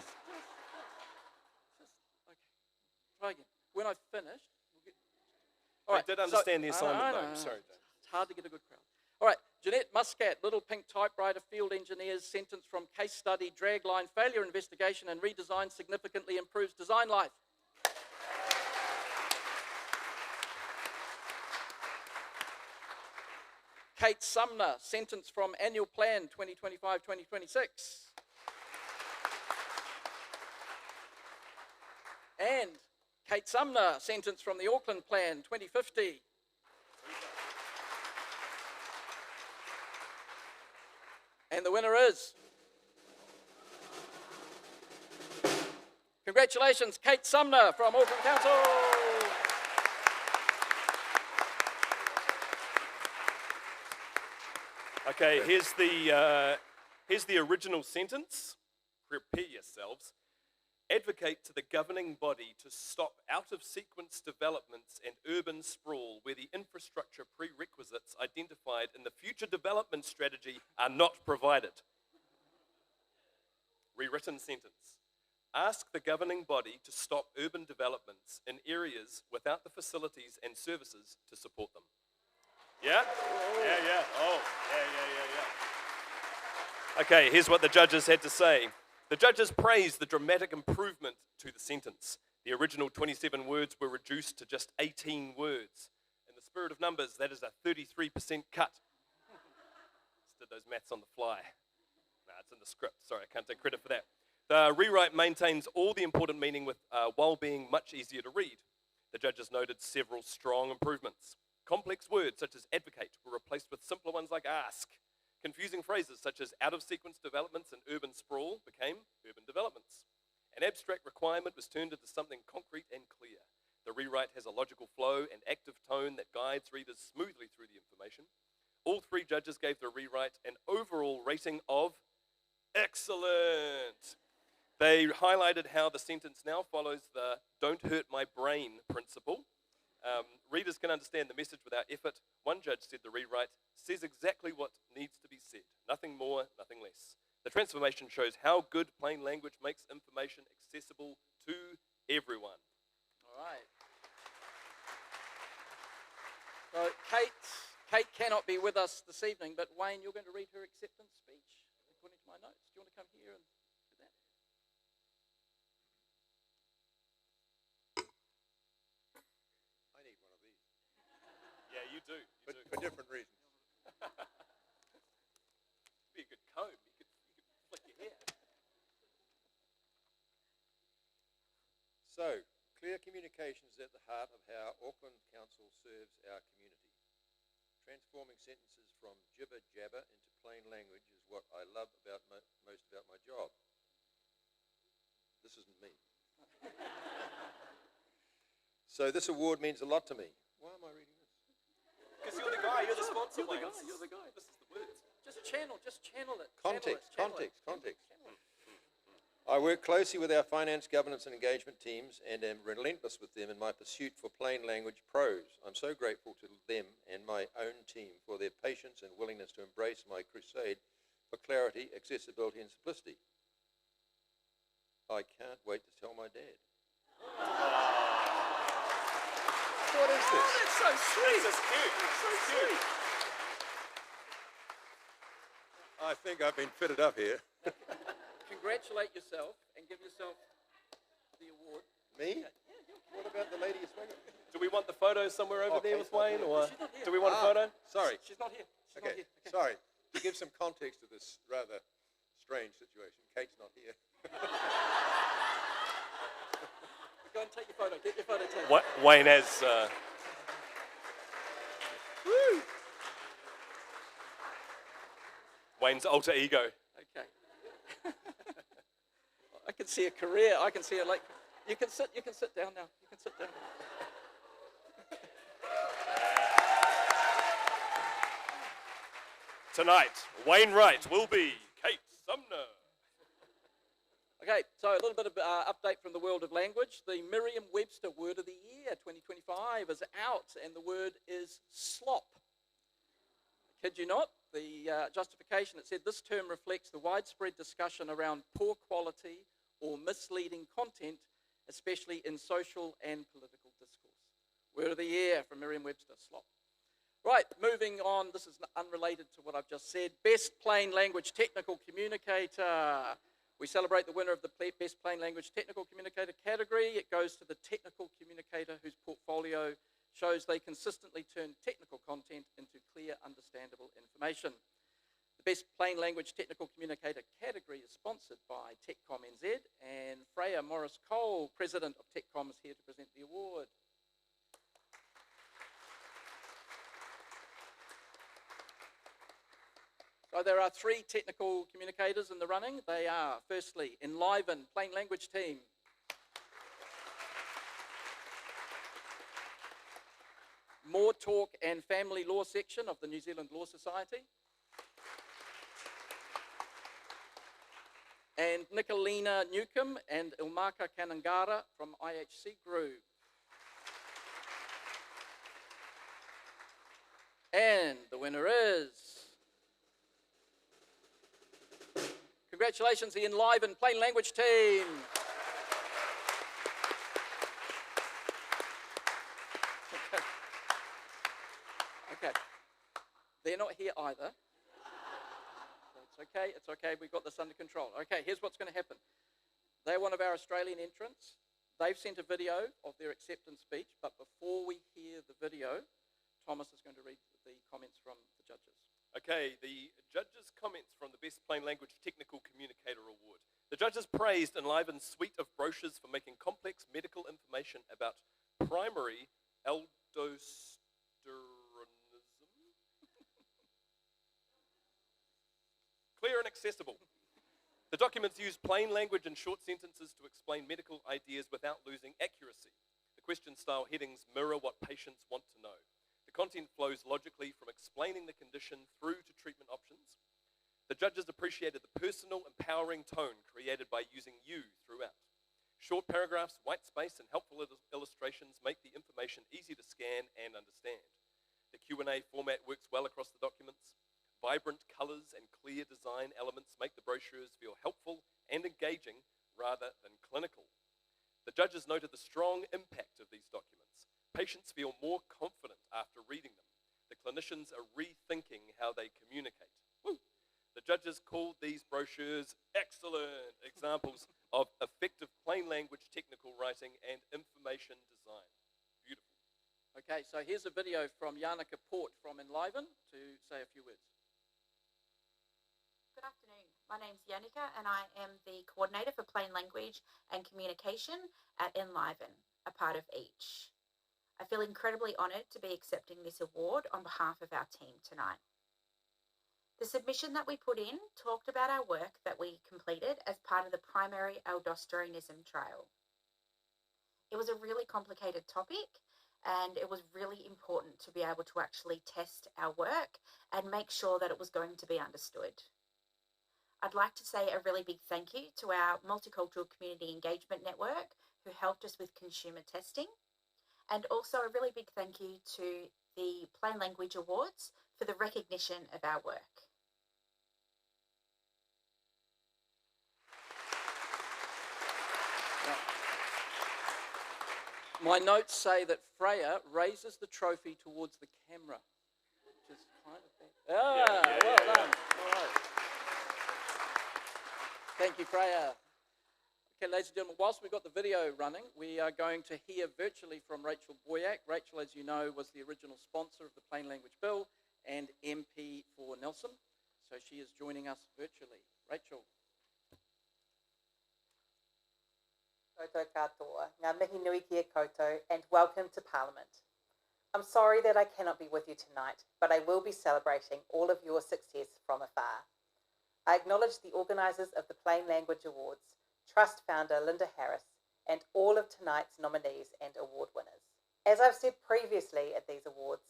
try again. When I've finished, we'll get... All right, I did understand the I assignment, know. though. Sorry, Dave. It's hard to get a good crowd. All right, Jeanette Muscat, Little Pink Typewriter Field Engineers, sentence from case study, dragline, failure investigation, and redesign significantly improves design life. Kate Sumner, sentence from Annual Plan 2025-2026. And Kate Sumner, sentence from the Auckland Plan 2050. And the winner is... Congratulations, Kate Sumner from Auckland Council. Okay, here's the original sentence. Prepare yourselves. advocate to the governing body to stop out-of-sequence developments and urban sprawl where the infrastructure prerequisites identified in the future development strategy are not provided. Rewritten sentence. Ask the governing body to stop urban developments in areas without the facilities and services to support them. Yeah? Yeah. Oh, yeah. Okay, here's what the judges had to say. The judges praised the dramatic improvement to the sentence. The original 27 words were reduced to just 18 words. In the spirit of numbers, that is a 33% cut. Just did those maths on the fly. Nah, it's in the script. Sorry, I can't take credit for that. The rewrite maintains all the important meaning while being much easier to read. The judges noted several strong improvements. Complex words such as advocate were replaced with simpler ones like ask. Confusing phrases such as out-of-sequence developments and urban sprawl became urban developments. An abstract requirement was turned into something concrete and clear. The rewrite has a logical flow and active tone that guides readers smoothly through the information. All three judges gave the rewrite an overall rating of excellent. They highlighted how the sentence now follows the "don't hurt my brain" principle. Readers can understand the message without effort. One judge said the rewrite says exactly what needs to be said. Nothing more, nothing less. The transformation shows how good plain language makes information accessible to everyone. All right. So Kate cannot be with us this evening, but Wayne, you're going to read her acceptance speech according to my notes. Do you want to come here and do that? I need one of these. Yeah, you do. But for different reasons. Be a good comb. You could flick your hair. So, clear communication is at the heart of how Auckland Council serves our community. Transforming sentences from jibber-jabber into plain language is what I love about most about my job. This isn't me. So this award means a lot to me. Why am I reading this? Because you're the guy. You're the sponsor. You're the guy. This is the words. Just channel it. Context. Channel it. I work closely with our finance, governance and engagement teams and am relentless with them in my pursuit for plain language prose. I'm so grateful to them and my own team for their patience and willingness to embrace my crusade for clarity, accessibility and simplicity. I can't wait to tell my dad. What is this? Oh, that's so sweet. This is cute. That's so sweet. I think I've been fitted up here. Congratulate yourself and give yourself the award. Me? What about the lady you spoke of? Do we want the photo somewhere over there with Kate's not Wayne, here. or She's not here. do we want a photo? Sorry. She's not here. She's not Okay, here. Okay. sorry. To give some context to this rather strange situation, Kate's not here. Go and take your photo. Get your photo taken. Wayne has. Woo! Wayne's alter ego. Okay. I can see a career. I can see a like. You can sit down now. You can sit down. Tonight, Wayne Wright will be Kate Sumner. Okay, so a little bit of update from the world of language. The Merriam-Webster Word of the Year 2025 is out, and the word is slop. I kid you not. The justification, it said, this term reflects the widespread discussion around poor quality or misleading content, especially in social and political discourse. Word of the Year from Merriam-Webster, slop. Right, moving on. This is unrelated to what I've just said. Best Plain Language Technical Communicator. We celebrate the winner of the Best Plain Language Technical Communicator category. It goes to the technical communicator whose portfolio shows they consistently turn technical content into clear, understandable information. The Best Plain Language Technical Communicator category is sponsored by TechCom NZ, and Freya Morris-Cole, President of TechCom, is here to present the award. So there are 3 technical communicators in the running. They are, firstly, Enliven, Plain Language Team. More Talk and Family Law Section of the New Zealand Law Society. and Nicolina Newcomb and Ilmaka Kanangara from IHC Group. And the winner is... Congratulations, the Enliven Plain Language team. Okay. They're not here either. It's okay, we've got this under control. Okay, here's what's going to happen. They're one of our Australian entrants. They've sent a video of their acceptance speech, but before we hear the video, Thomas is going to read the comments from the judges. Okay, the judges' comments from the Best Plain Language Technical Communicator Award. The judges praised Enliven's suite of brochures for making complex medical information about primary aldosteronism clear and accessible. The documents use plain language and short sentences to explain medical ideas without losing accuracy. The question-style headings mirror what patients want to know. The content flows logically from explaining the condition through to treatment options. The judges appreciated the personal, empowering tone created by using you throughout. Short paragraphs, white space, and helpful illustrations make the information easy to scan and understand. The Q&A format works well across the documents. Vibrant colours and clear design elements make the brochures feel helpful and engaging rather than clinical. The judges noted the strong impact of these documents. Patients feel more confident after reading them. The clinicians are rethinking how they communicate. Woo! The judges called these brochures excellent examples of effective plain language technical writing and information design. Beautiful. Okay, so here's a video from Yannicka Port from Enliven to say a few words. Good afternoon. My name's Yannicka and I am the Coordinator for Plain Language and Communication at Enliven, a part of each. I feel incredibly honoured to be accepting this award on behalf of our team tonight. The submission that we put in talked about our work that we completed as part of the primary aldosteronism trial. It was a really complicated topic and it was really important to be able to actually test our work and make sure that it was going to be understood. I'd like to say a really big thank you to our Multicultural Community Engagement Network who helped us with consumer testing, and also a really big thank you to the Plain Language Awards for the recognition of our work. My notes say that Freya raises the trophy towards the camera, which is kind of bad. Well done. All right. Thank you, Freya. Okay, ladies and gentlemen, whilst we've got the video running, we are going to hear virtually from Rachel Boyack. Rachel, as you know, was the original sponsor of the Plain Language Bill and MP for Nelson, so she is joining us virtually. Rachel. Koutou katoa, ngā mihi nui kia koutou, and welcome to Parliament. I'm sorry that I cannot be with you tonight, but I will be celebrating all of your success from afar. I acknowledge the organisers of the Plain Language Awards, Trust founder Linda Harris, and all of tonight's nominees and award winners. As I've said previously at these awards,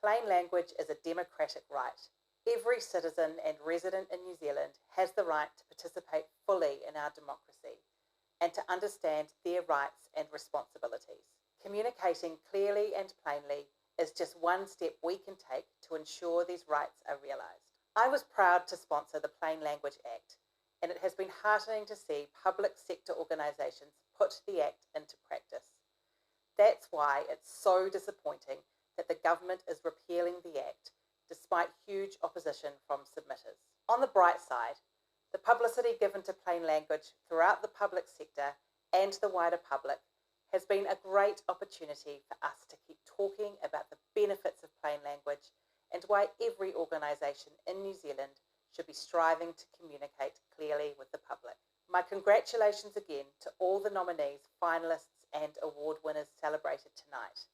plain language is a democratic right. Every citizen and resident in New Zealand has the right to participate fully in our democracy and to understand their rights and responsibilities. Communicating clearly and plainly is just one step we can take to ensure these rights are realised. I was proud to sponsor the Plain Language Act, and it has been heartening to see public sector organisations put the Act into practice. That's why it's so disappointing that the government is repealing the Act, despite huge opposition from submitters. On the bright side, the publicity given to plain language throughout the public sector and the wider public has been a great opportunity for us to keep talking about the benefits of plain language and why every organisation in New Zealand should be striving to communicate clearly with the public. My congratulations again to all the nominees, finalists and award winners celebrated tonight.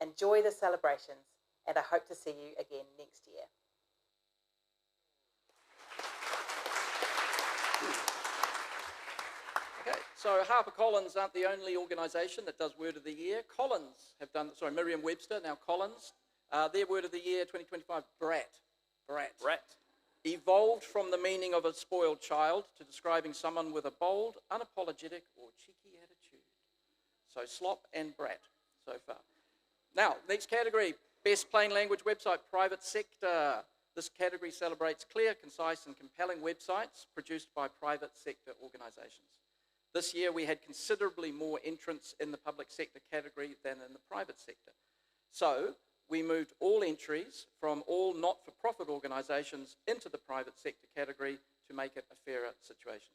Enjoy the celebrations and I hope to see you again next year. Okay, so HarperCollins aren't the only organisation that does Word of the Year. Collins have done, sorry, Merriam-Webster, now Collins. Their Word of the Year 2025, brat. Brat. Brat. evolved from the meaning of a spoiled child to describing someone with a bold, unapologetic, or cheeky attitude. So slop and brat so far. Now, next category, best plain language website, private sector. This category celebrates clear, concise, and compelling websites produced by private sector organisations. This year, we had considerably more entrants in the public sector category than in the private sector. So, we moved all entries from all not-for-profit organisations into the private sector category to make it a fairer situation.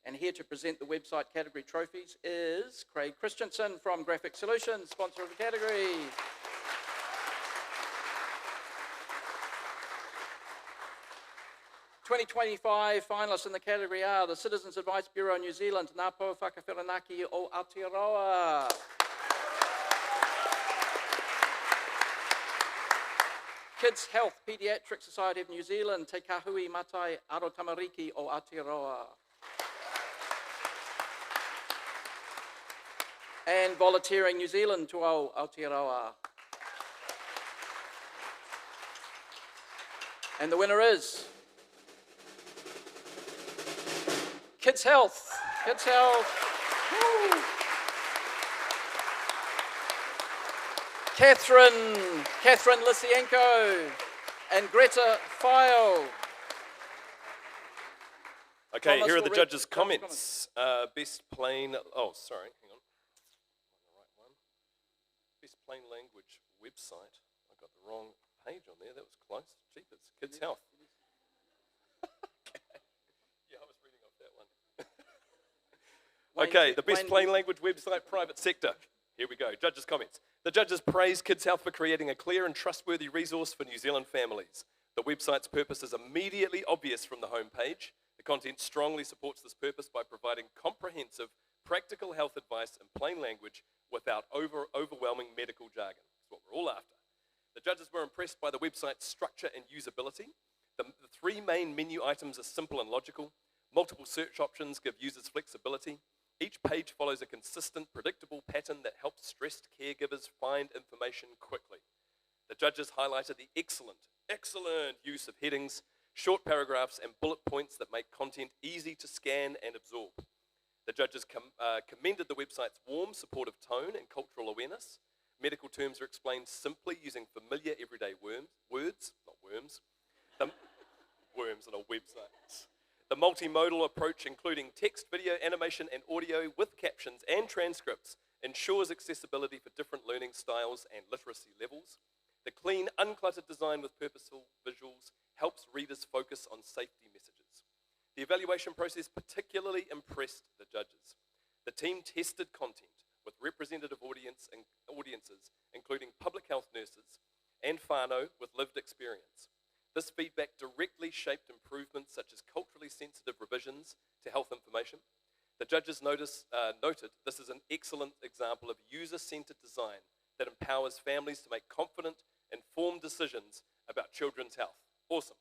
And here to present the website category trophies is Craig Christensen from Graphic Solutions, sponsor of the category. '25 finalists in the category are the Citizens Advice Bureau New Zealand, Ngā Pau Whakawhiranaki o Aotearoa. Kids Health Pediatric Society of New Zealand, Te Kahui Matai Arotamariki o Aotearoa. And Volunteering New Zealand, Te Ao Aotearoa. And the winner is Kids Health. Kids Health. Woo. Catherine Lysienko and Greta File. Okay, Thomas here are will the read judges' comments. Best plain, oh, sorry, hang on. The right one. Best plain language website. I got the wrong page on there. That was close. Jeepers. Kids Health. Okay. Yeah, I was reading off that one. Okay, the best plain language website, private sector. Here we go. Judges' comments. The judges praise Kids Health for creating a clear and trustworthy resource for New Zealand families. The website's purpose is immediately obvious from the homepage. The content strongly supports this purpose by providing comprehensive, practical health advice in plain language without overwhelming medical jargon. That's what we're all after. The judges were impressed by the website's structure and usability. The three main menu items are simple and logical. Multiple search options give users flexibility. Each page follows a consistent, predictable pattern that helps stressed caregivers find information quickly. The judges highlighted the excellent use of headings, short paragraphs, and bullet points that make content easy to scan and absorb. The judges commended the website's warm, supportive tone and cultural awareness. Medical terms are explained simply using familiar everyday words, not worms. Worms on a website. The multimodal approach, including text, video, animation, and audio with captions and transcripts, ensures accessibility for different learning styles and literacy levels. The clean, uncluttered design with purposeful visuals helps readers focus on safety messages. The evaluation process particularly impressed the judges. The team tested content with representative audiences, including public health nurses and whānau with lived experience. This feedback directly shaped improvements such as culturally sensitive revisions to health information. The judges noted this is an excellent example of user-centered design that empowers families to make confident, informed decisions about children's health. Awesome.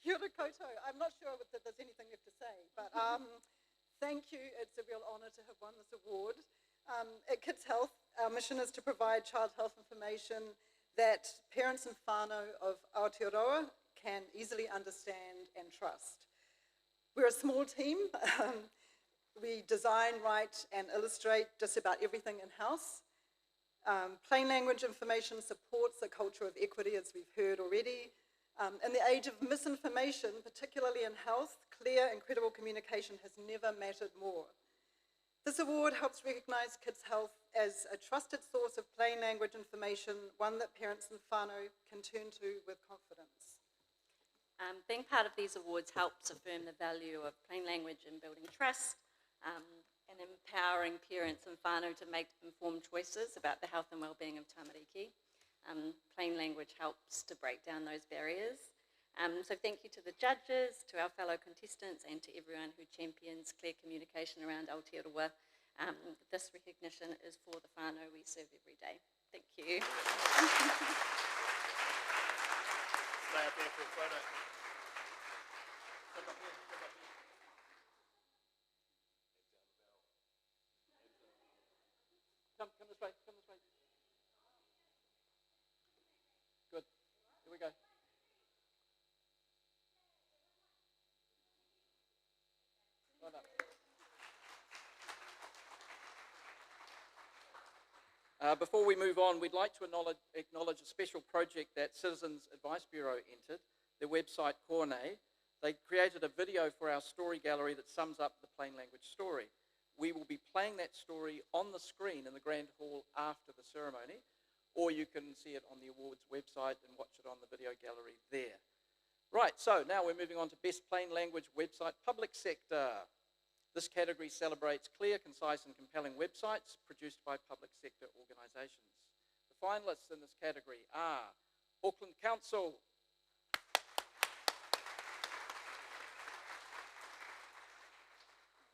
Kia ora koutou. I'm not sure that there's anything left to say, but thank you. It's a real honour to have won this award. At Kids Health, our mission is to provide child health information that parents and whānau of Aotearoa can easily understand and trust. We're a small team. We design, write, and illustrate just about everything in-house. Plain language information supports a culture of equity, as we've heard already. In the age of misinformation, particularly in health, clear and credible communication has never mattered more. This award helps recognise Kids Health as a trusted source of plain language information, one that parents and whānau can turn to with confidence. Being part of these awards helps affirm the value of plain language in building trust and empowering parents and whānau to make informed choices about the health and wellbeing of tamariki. Plain language helps to break down those barriers. So thank you to the judges, to our fellow contestants, and to everyone who champions clear communication around Aotearoa. This recognition is for the whānau we serve every day. Thank you. Stay up there for a photo. Come this way, come this way. Good, here we go. Well done. Before we move on, we'd like to acknowledge a special project that Citizens Advice Bureau entered, their website Cornet. They created a video for our story gallery that sums up the plain language story. We will be playing that story on the screen in the Grand Hall after the ceremony, or you can see it on the awards website and watch it on the video gallery there. Right, so now we're moving on to Best Plain Language Website Public Sector. This category celebrates clear, concise and compelling websites produced by public sector organisations. The finalists in this category are Auckland Council,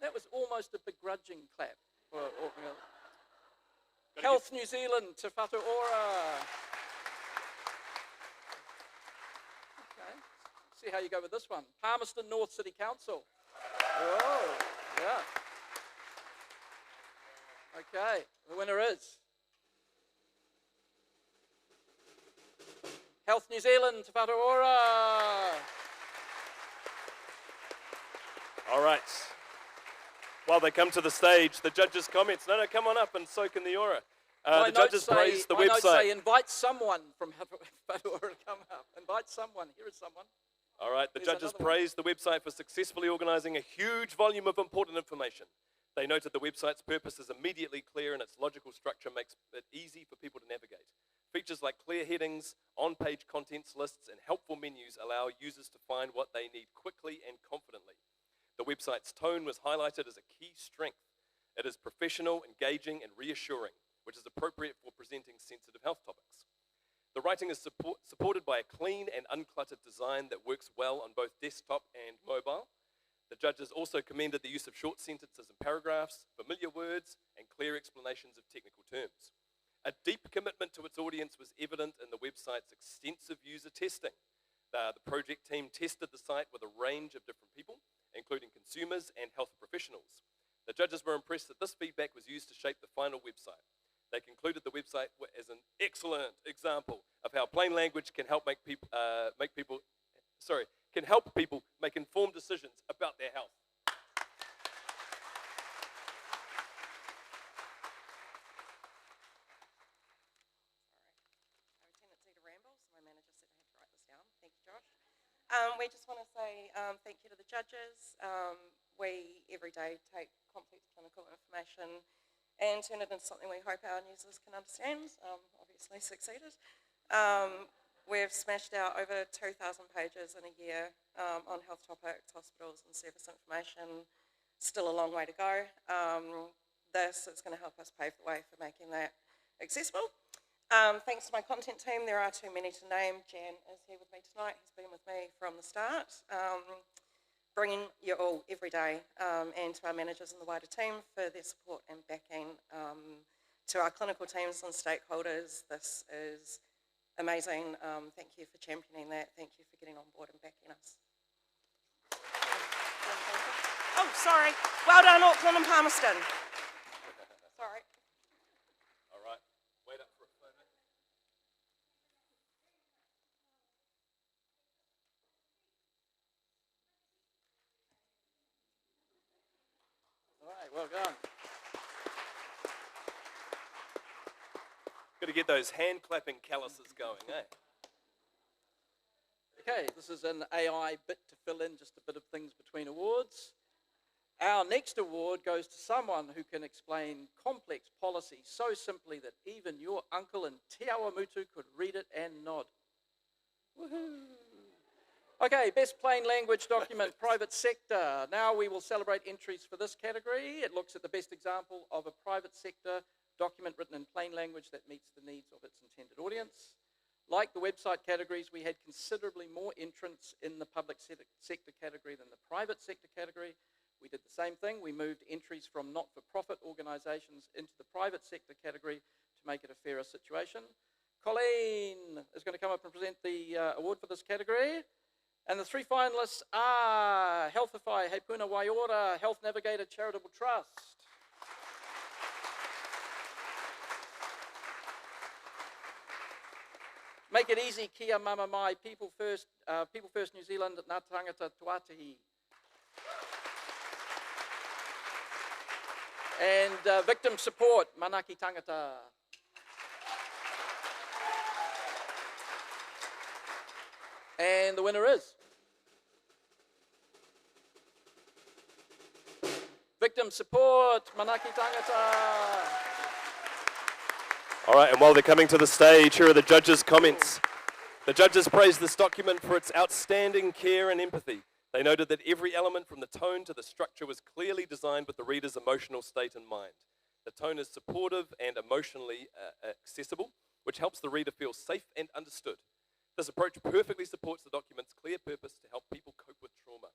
that was almost a begrudging clap for Auckland. Health New Zealand, Te Whatu Ora. Okay, see how you go with this one. Palmerston North City Council. Oh, yeah. Okay, the winner is Health New Zealand, Te Whatu Ora. All right. While they come to the stage, the judges' comments. No, come on up and soak in the aura. The judges praise the website. Say, invite someone from Whatu Ora to come up. Invite someone. Here is someone. All right, the judges praised the website for successfully organising a huge volume of important information. They noted the website's purpose is immediately clear and its logical structure makes it easy for people to navigate. Features like clear headings, on-page contents lists, and helpful menus allow users to find what they need quickly and confidently. The website's tone was highlighted as a key strength. It is professional, engaging, and reassuring, which is appropriate for presenting sensitive health topics. The writing is supported by a clean and uncluttered design that works well on both desktop and mobile. The judges also commended the use of short sentences and paragraphs, familiar words, and clear explanations of technical terms. A deep commitment to its audience was evident in the website's extensive user testing. The project team tested the site with a range of different people, including consumers and health professionals. The judges were impressed that this feedback was used to shape the final website. They concluded the website as an excellent example of how plain language can help people make informed decisions about their health. We just want to say thank you to the judges. We every day take complex clinical information and turn it into something we hope our users can understand. Obviously succeeded. We've smashed out over 2,000 pages in a year on health topics, hospitals and service information. Still a long way to go. This is going to help us pave the way for making that accessible. Thanks to my content team, there are too many to name. Jan is here with me tonight. He's been with me from the start, bringing you all every day, and to our managers and the wider team for their support and backing. To our clinical teams and stakeholders, this is amazing. Thank you for championing that. Thank you for getting on board and backing us. Oh, sorry. Well done, Auckland and Palmerston. Sorry. All right. Wait up for a photo. All right, well done. Got to get those hand clapping calluses going, eh? Okay, this is an AI bit to fill in just a bit of things between awards. Our next award goes to someone who can explain complex policy so simply that even your uncle in Te Awamutu could read it and nod. Woohoo! Okay, best plain language document, private sector. Now we will celebrate entries for this category. It looks at the best example of a private sector document written in plain language that meets the needs of its intended audience. Like the website categories, we had considerably more entrants in the public sector category than the private sector category. We did the same thing. We moved entries from not-for-profit organisations into the private sector category to make it a fairer situation. Colleen is going to come up and present the award for this category. And the three finalists are Healthify, Hepuna Waiora, Health Navigator Charitable Trust. Make it easy, kia mama mai, People First New Zealand, ngā tangata tuatahi. And victim support, manaki tangata. And the winner is victim support, manaki tangata. All right, and while they're coming to the stage, here are the judges' comments. The judges praised this document for its outstanding care and empathy. They noted that every element from the tone to the structure was clearly designed with the reader's emotional state in mind. The tone is supportive and emotionally accessible, which helps the reader feel safe and understood. This approach perfectly supports the document's clear purpose to help people cope with trauma.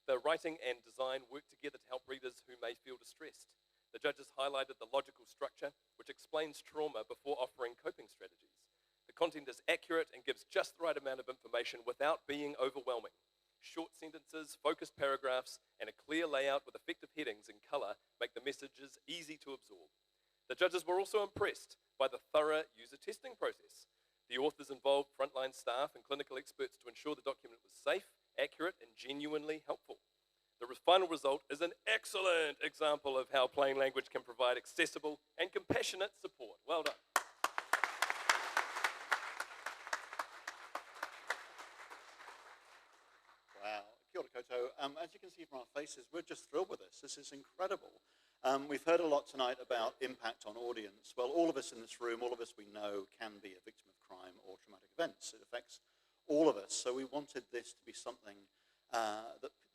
The writing and design work together to help readers who may feel distressed. The judges highlighted the logical structure, which explains trauma before offering coping strategies. The content is accurate and gives just the right amount of information without being overwhelming. Short sentences, focused paragraphs, and a clear layout with effective headings in colour make the messages easy to absorb. The judges were also impressed by the thorough user testing process. The authors involved frontline staff and clinical experts to ensure the document was safe, accurate, and genuinely helpful. The final result is an excellent example of how plain language can provide accessible and compassionate support. Well done. Wow, kia ora koutou. As you can see from our faces, we're just thrilled with this. This is incredible. We've heard a lot tonight about impact on audience. Well, all of us in this room, all of us we know can be a victim of crime or traumatic events. It affects all of us. So we wanted this to be something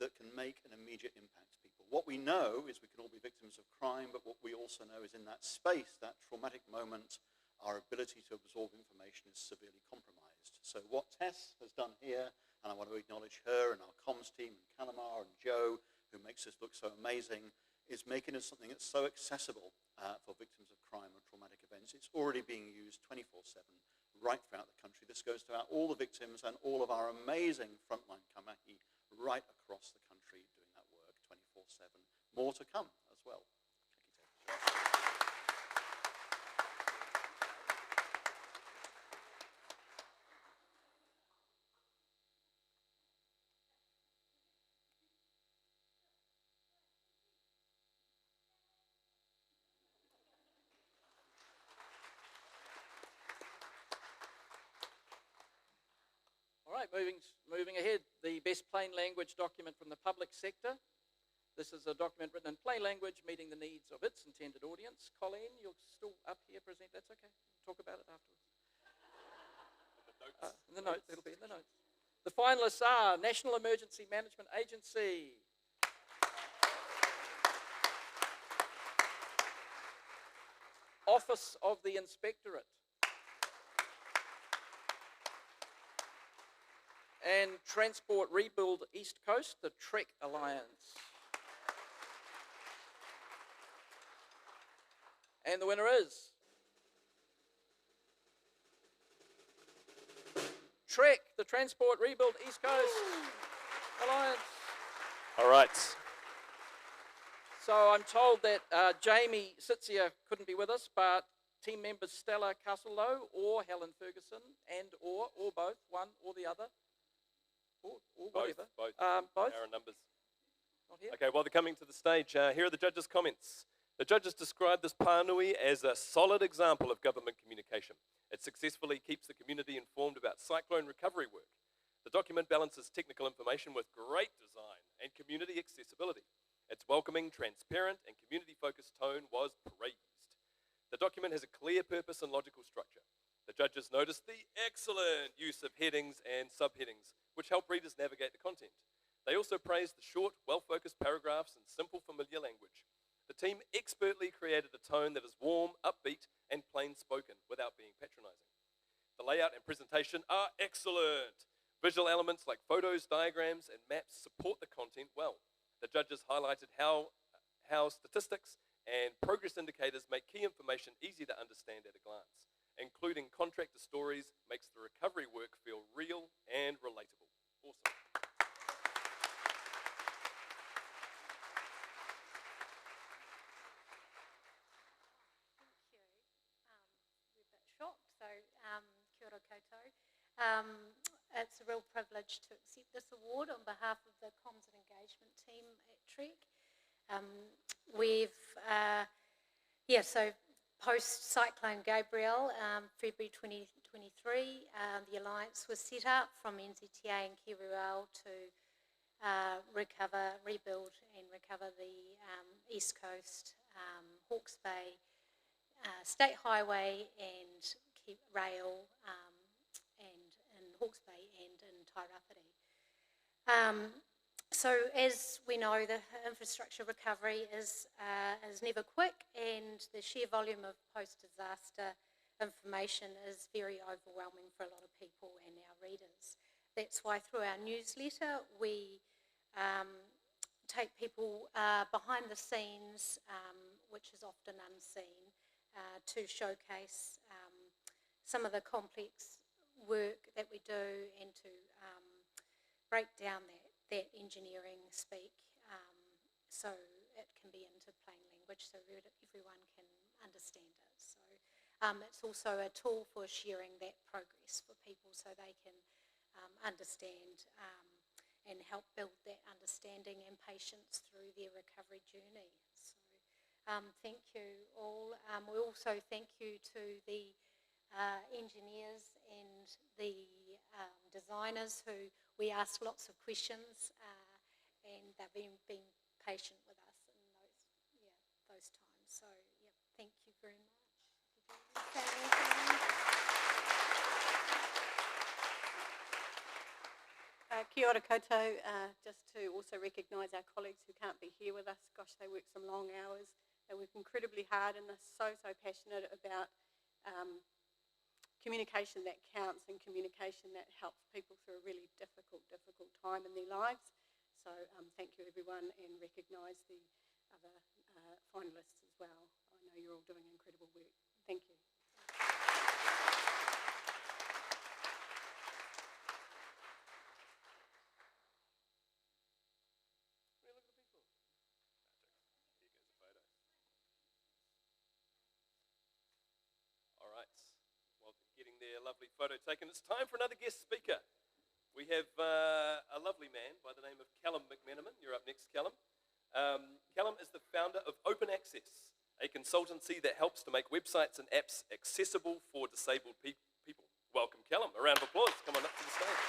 that can make an immediate impact to people. What we know is we can all be victims of crime, but what we also know is in that space, that traumatic moment, our ability to absorb information is severely compromised. So what Tess has done here, and I want to acknowledge her and our comms team, and Callum and Joe, who makes this look so amazing, is making it something that's so accessible for victims of crime and traumatic events. It's already being used 24/7 right throughout the country. This goes to all the victims and all of our amazing frontline kamahi right across the country doing that work 24/7. More to come as well. All right, moving ahead, the best plain language document from the public sector. This is a document written in plain language, meeting the needs of its intended audience. Colleen, you're still up here present. That's okay. Talk about it afterwards. In the notes, it'll be in the notes. The finalists are National Emergency Management Agency, Office of the Inspectorate, and Transport Rebuild East Coast, the Trek Alliance. And the winner is Trek, the Transport Rebuild East Coast Alliance. All right. So I'm told that Jamie Sitzia couldn't be with us, but team members Stella Castle-Lowe or Helen Ferguson or both, one or the other. Or whatever. Both. Both? Our numbers. Not here? Okay, while they're coming to the stage, here are the judges' comments. The judges described this pānui as a solid example of government communication. It successfully keeps the community informed about cyclone recovery work. The document balances technical information with great design and community accessibility. Its welcoming, transparent, and community-focused tone was praised. The document has a clear purpose and logical structure. The judges noticed the excellent use of headings and subheadings, which help readers navigate the content. They also praised the short, well-focused paragraphs and simple, familiar language. The team expertly created a tone that is warm, upbeat, and plain-spoken without being patronizing. The layout and presentation are excellent. Visual elements like photos, diagrams, and maps support the content well. The judges highlighted how statistics and progress indicators make key information easy to understand at a glance. Including contractor stories makes the recovery work feel real and relatable. Awesome. Thank you. We're a bit shocked, so kia ora koutou. It's a real privilege to accept this award on behalf of the Comms and Engagement team at TREC. So post-Cyclone Gabrielle, February 2023, the Alliance was set up from NZTA and Kiwiau to rebuild and recover the East Coast, Hawke's Bay, State Highway and rail, and in Hawke's Bay and in Tairāwhiti. So as we know, the infrastructure recovery is never quick, and the sheer volume of post-disaster information is very overwhelming for a lot of people and our readers. That's why through our newsletter we take people behind the scenes, which is often unseen, to showcase some of the complex work that we do and to break down that engineering speak so it can be into plain language so everyone can understand it. So it's also a tool for sharing that progress for people so they can understand and help build that understanding and patience through their recovery journey. So thank you all. We also thank you to the engineers and the designers who we ask lots of questions and they've been patient with us in those times. So thank you very much. Kia ora koutou, just to also recognise our colleagues who can't be here with us. Gosh, they work some long hours. They work incredibly hard and they're so passionate about communication that counts and communication that helps people through a really difficult time in their lives. So thank you everyone, and recognise the other finalists as well. I know you're all doing incredible work. Thank you. Their lovely photo taken. It's time for another guest speaker. We have a lovely man by the name of Callum McMenamin. You're up next, Callum. Callum is the founder of OpenAccess, a consultancy that helps to make websites and apps accessible for disabled people. Welcome, Callum. A round of applause. Come on up to the stage.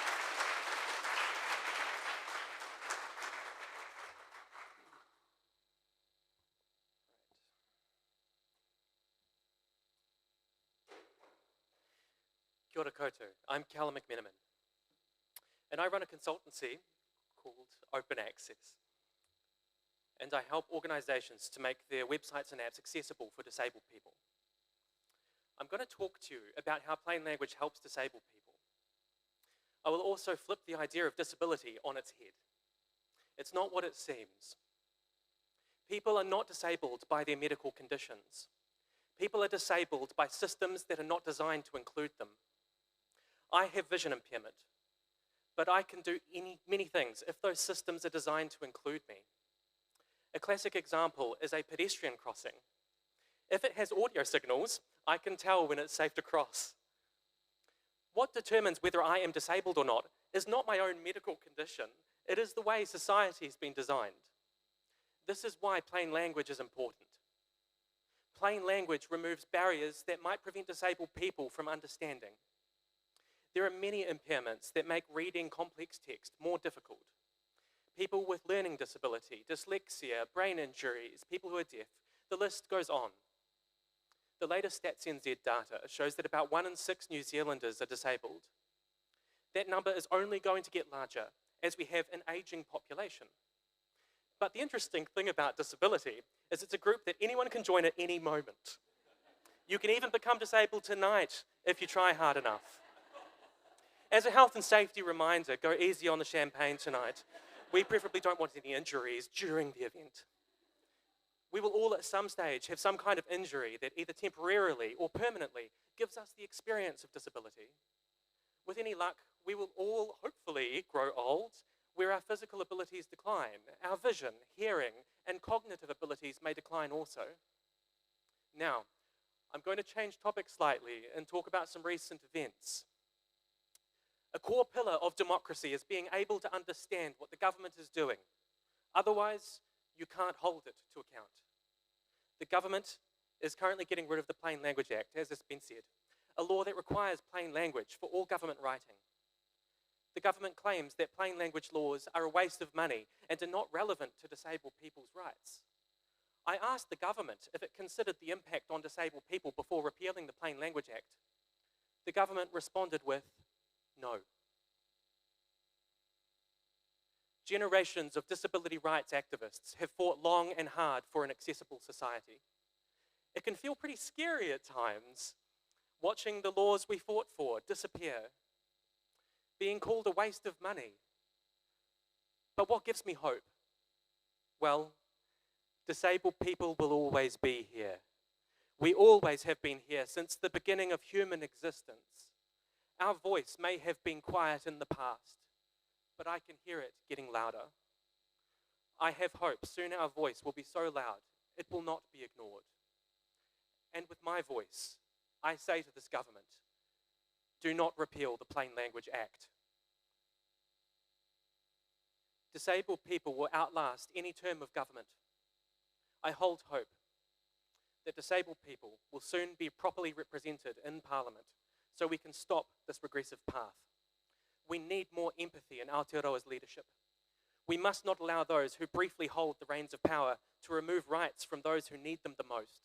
Kia ora koutou. I'm Callum McMenamin, and I run a consultancy called OpenAccess, and I help organisations to make their websites and apps accessible for disabled people. I'm going to talk to you about how plain language helps disabled people. I will also flip the idea of disability on its head. It's not what it seems. People are not disabled by their medical conditions. People are disabled by systems that are not designed to include them. I have vision impairment, but I can do many things if those systems are designed to include me. A classic example is a pedestrian crossing. If it has audio signals, I can tell when it's safe to cross. What determines whether I am disabled or not is not my own medical condition. It is the way society has been designed. This is why plain language is important. Plain language removes barriers that might prevent disabled people from understanding. There are many impairments that make reading complex text more difficult. People with learning disability, dyslexia, brain injuries, people who are deaf, the list goes on. The latest Stats NZ data shows that about 1 in 6 New Zealanders are disabled. That number is only going to get larger as we have an aging population. But the interesting thing about disability is it's a group that anyone can join at any moment. You can even become disabled tonight if you try hard enough. As a health and safety reminder, go easy on the champagne tonight. We preferably don't want any injuries during the event. We will all at some stage have some kind of injury that either temporarily or permanently gives us the experience of disability. With any luck, we will all hopefully grow old, where our physical abilities decline, our vision, hearing, and cognitive abilities may decline also. Now, I'm going to change topic slightly and talk about some recent events. A core pillar of democracy is being able to understand what the government is doing. Otherwise, you can't hold it to account. The government is currently getting rid of the Plain Language Act, as has been said, a law that requires plain language for all government writing. The government claims that plain language laws are a waste of money and are not relevant to disabled people's rights. I asked the government if it considered the impact on disabled people before repealing the Plain Language Act. The government responded with, no. Generations of disability rights activists have fought long and hard for an accessible society. It can feel pretty scary at times, watching the laws we fought for disappear, being called a waste of money. But what gives me hope? Well, disabled people will always be here. We always have been here since the beginning of human existence. Our voice may have been quiet in the past, but I can hear it getting louder. I have hope soon our voice will be so loud it will not be ignored. And with my voice, I say to this government, do not repeal the Plain Language Act. Disabled people will outlast any term of government. I hold hope that disabled people will soon be properly represented in Parliament so we can stop this regressive path. We need more empathy in Aotearoa's leadership. We must not allow those who briefly hold the reins of power to remove rights from those who need them the most.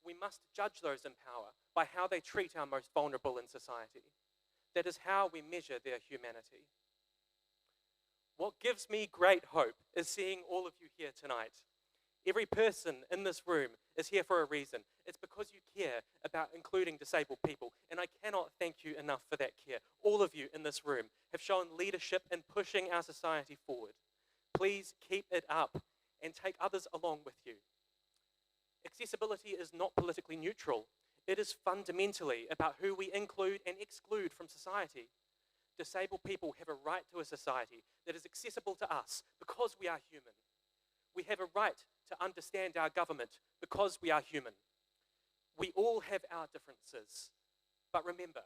We must judge those in power by how they treat our most vulnerable in society. That is how we measure their humanity. What gives me great hope is seeing all of you here tonight. Every person in this room is here for a reason. It's because you care about including disabled people, and I cannot thank you enough for that care. All of you in this room have shown leadership in pushing our society forward. Please keep it up and take others along with you. Accessibility is not politically neutral. It is fundamentally about who we include and exclude from society. Disabled people have a right to a society that is accessible to us because we are human. We have a right to understand our government because we are human. We all have our differences, but remember,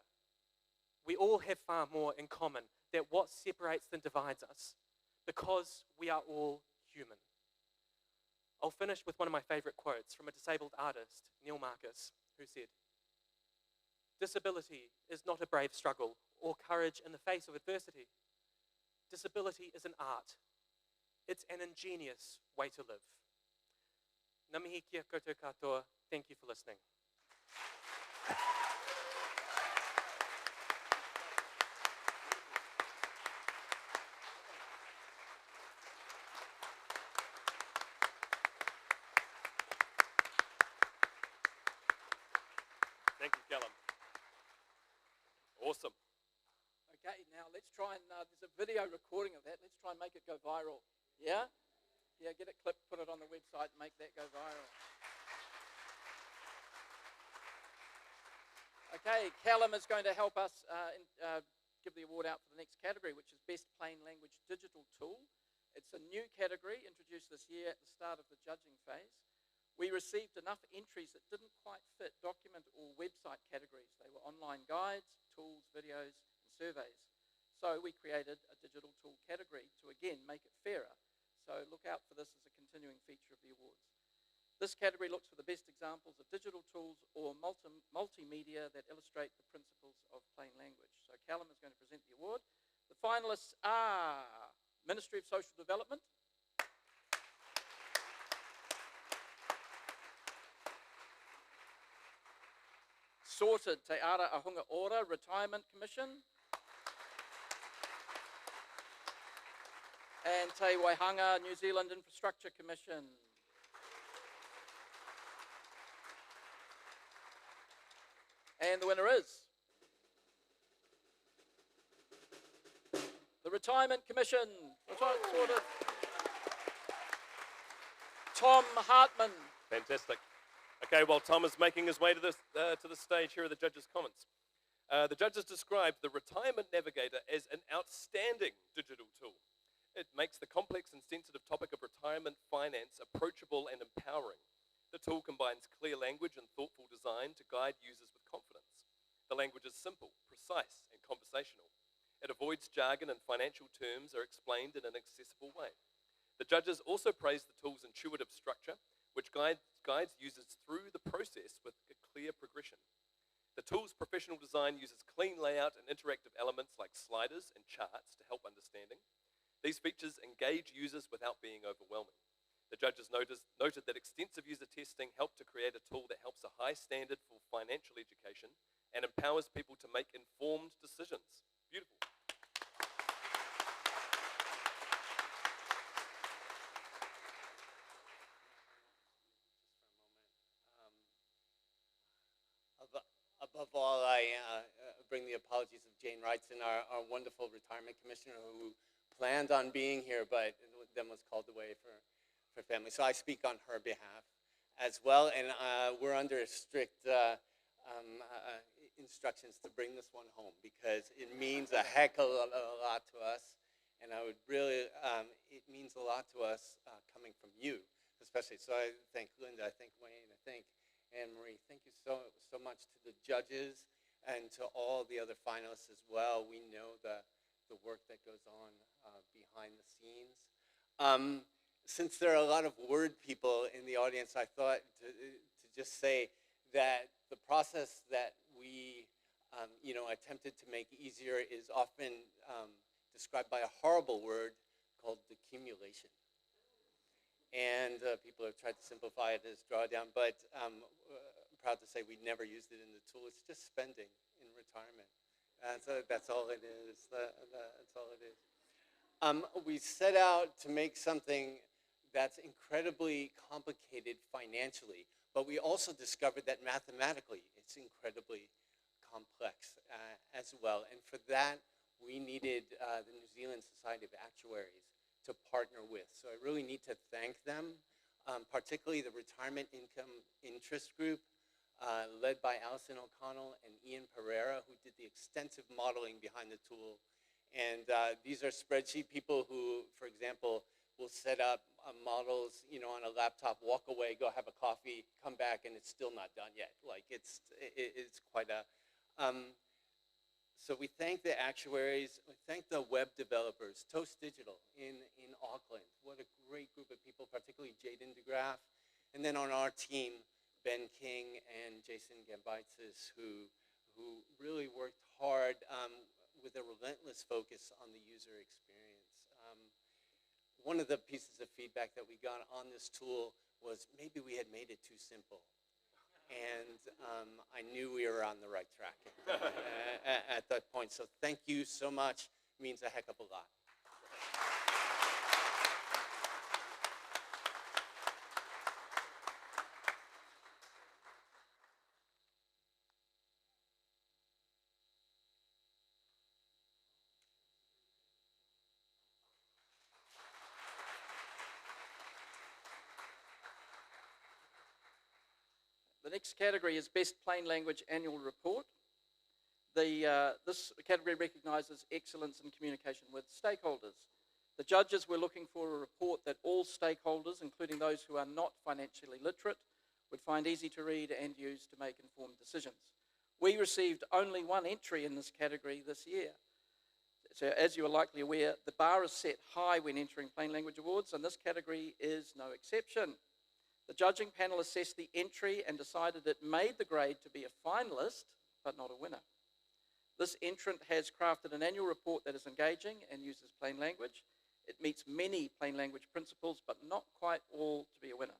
we all have far more in common than what separates than divides us, because we are all human. I'll finish with one of my favorite quotes from a disabled artist, Neil Marcus, who said, "Disability is not a brave struggle or courage in the face of adversity. Disability is an art. It's an ingenious way to live." Ngā mihi kia koutou katoa. Thank you for listening. Thank you, Callum. Awesome. Okay, now let's try and, there's a video recording of that. Let's try and make it go viral. Yeah? Yeah, get it clipped, put it on the website, and make that go viral. Okay, Callum is going to help us give the award out for the next category, which is Best Plain Language Digital Tool. It's a new category introduced this year at the start of the judging phase. We received enough entries that didn't quite fit document or website categories. They were online guides, tools, videos, and surveys. So we created a digital tool category to, again, make it fairer. So look out for this as a continuing feature of the awards. This category looks for the best examples of digital tools or multimedia that illustrate the principles of plain language. So Callum is going to present the award. The finalists are Ministry of Social Development, Sorted Te Ara Ahunga Ora Retirement Commission, and Te Waihanga New Zealand Infrastructure Commission. And the winner is the Retirement Commission. Sorted. Tom Hartman. Fantastic. Okay, while Tom is making his way to the stage, here are the judges' comments. The judges described the Retirement Navigator as an outstanding digital tool. It makes the complex and sensitive topic of retirement finance approachable and empowering. The tool combines clear language and thoughtful design to guide users with confidence. The language is simple, precise, and conversational. It avoids jargon and financial terms are explained in an accessible way. The judges also praised the tool's intuitive structure, which guides users through the process with a clear progression. The tool's professional design uses clean layout and interactive elements like sliders and charts to help understanding. These features engage users without being overwhelming. The judges noted that extensive user testing helped to create a tool that helps a high standard for financial education and empowers people to make informed decisions. Beautiful. Above all, I bring the apologies of Jane Wrightson, our wonderful retirement commissioner who planned on being here but then was called away for family. So I speak on her behalf as well, and we're under strict instructions to bring this one home because it means a heck of a lot to us, and I would really, it means a lot to us coming from you, especially. So I thank Linda, I thank Wayne, I thank Anne-Marie. Thank you so much to the judges and to all the other finalists as well. We know the work that goes on behind the scenes. Since there are a lot of word people in the audience, I thought to just say that the process that we attempted to make easier is often described by a horrible word called decumulation. And people have tried to simplify it as drawdown, but I'm proud to say we never used it in the tool. It's just spending in retirement. So that's all it is. That's all it is. We set out to make something that's incredibly complicated financially, but we also discovered that mathematically it's incredibly complex as well. And for that, we needed the New Zealand Society of Actuaries to partner with. So I really need to thank them, particularly the Retirement Income Interest Group, led by Alison O'Connell and Ian Pereira, who did the extensive modeling behind the tool. And these are spreadsheet people who, for example, will set up models, on a laptop, walk away, go have a coffee, come back, and it's still not done yet. Like it's quite a. So we thank the actuaries, we thank the web developers, Toast Digital in Auckland. What a great group of people, particularly Jaden DeGraff. And then on our team, Ben King and Jason Gambaitis, who really worked hard with a relentless focus on the user experience. One of the pieces of feedback that we got on this tool was maybe we had made it too simple. And I knew we were on the right track at that point. So thank you so much. It means a heck of a lot. The next category is Best Plain Language Annual Report. This category recognises excellence in communication with stakeholders. The judges were looking for a report that all stakeholders, including those who are not financially literate, would find easy to read and use to make informed decisions. We received only one entry in this category this year. So as you are likely aware, the bar is set high when entering Plain Language Awards, and this category is no exception. The judging panel assessed the entry and decided it made the grade to be a finalist, but not a winner. This entrant has crafted an annual report that is engaging and uses plain language. It meets many plain language principles, but not quite all to be a winner.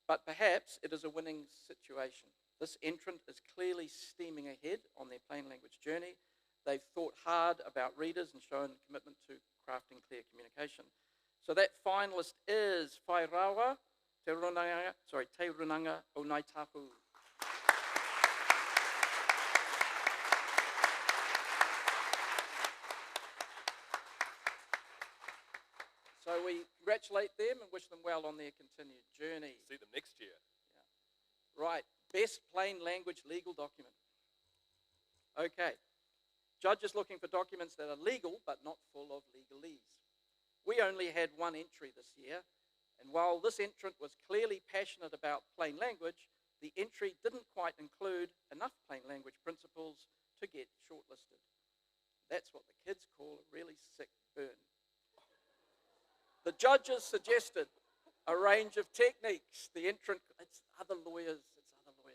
But perhaps it is a winning situation. This entrant is clearly steaming ahead on their plain language journey. They've thought hard about readers and shown commitment to crafting clear communication. So that finalist is Whairawa Te Runanga o Ngāi Tahu. So we congratulate them and wish them well on their continued journey. See them next year. Yeah. Right, Best Plain Language Legal Document. Okay, judges looking for documents that are legal but not full of legalese. We only had one entry this year, And while this entrant was clearly passionate about plain language, the entry didn't quite include enough plain language principles to get shortlisted. That's what the kids call a really sick burn. The judges suggested a range of techniques. The entrant, it's other lawyers,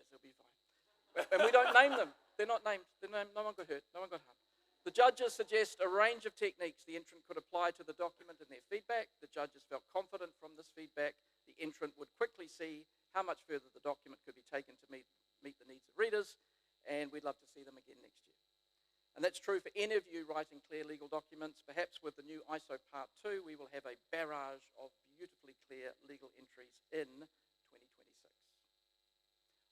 they'll be fine. And we don't name them. They're not named. No one got hurt, no one got harmed. The judges suggest a range of techniques the entrant could apply to the document in their feedback. The judges felt confident from this feedback the entrant would quickly see how much further the document could be taken to meet the needs of readers, and we'd love to see them again next year. And that's true for any of you writing clear legal documents. Perhaps with the new ISO Part 2, we will have a barrage of beautifully clear legal entries in 2026.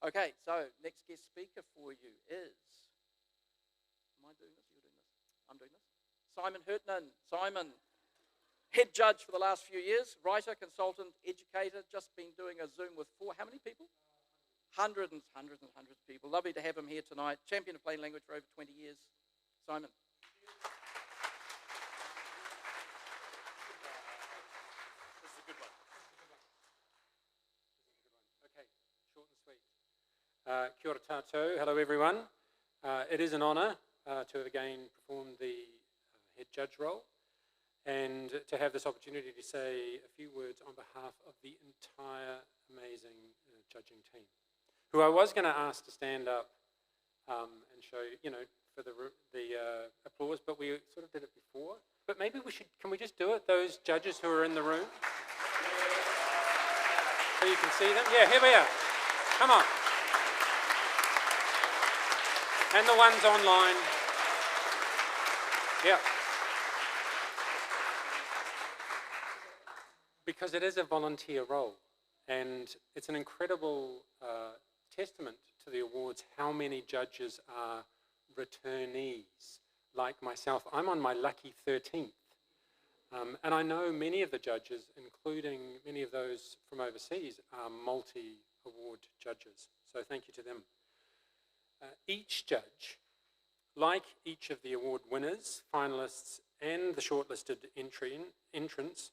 Okay, so next guest speaker for you is, am I doing this? You're doing this? I'm doing this. Simon Hertnon. Simon, head judge for the last few years, writer, consultant, educator, just been doing a Zoom with how many people? Hundreds and hundreds of people. Lovely to have him here tonight. Champion of plain language for over 20 years. Simon. This is a good one. Okay, short and sweet. Kia ora tātou. Hello, everyone. It is an honour to have again performed the head judge role and to have this opportunity to say a few words on behalf of the entire amazing judging team, who I was going to ask to stand up and show, for the applause, but we sort of did it before. But maybe can we just do it, those judges who are in the room? So you can see them? Yeah, here we are. Come on. And the ones online. Yeah. Because it is a volunteer role, and it's an incredible testament to the awards how many judges are returnees like myself. I'm on my lucky 13th. And I know many of the judges, including many of those from overseas, are multi-award judges. So thank you to them. Each judge, like each of the award winners, finalists, and the shortlisted entrants,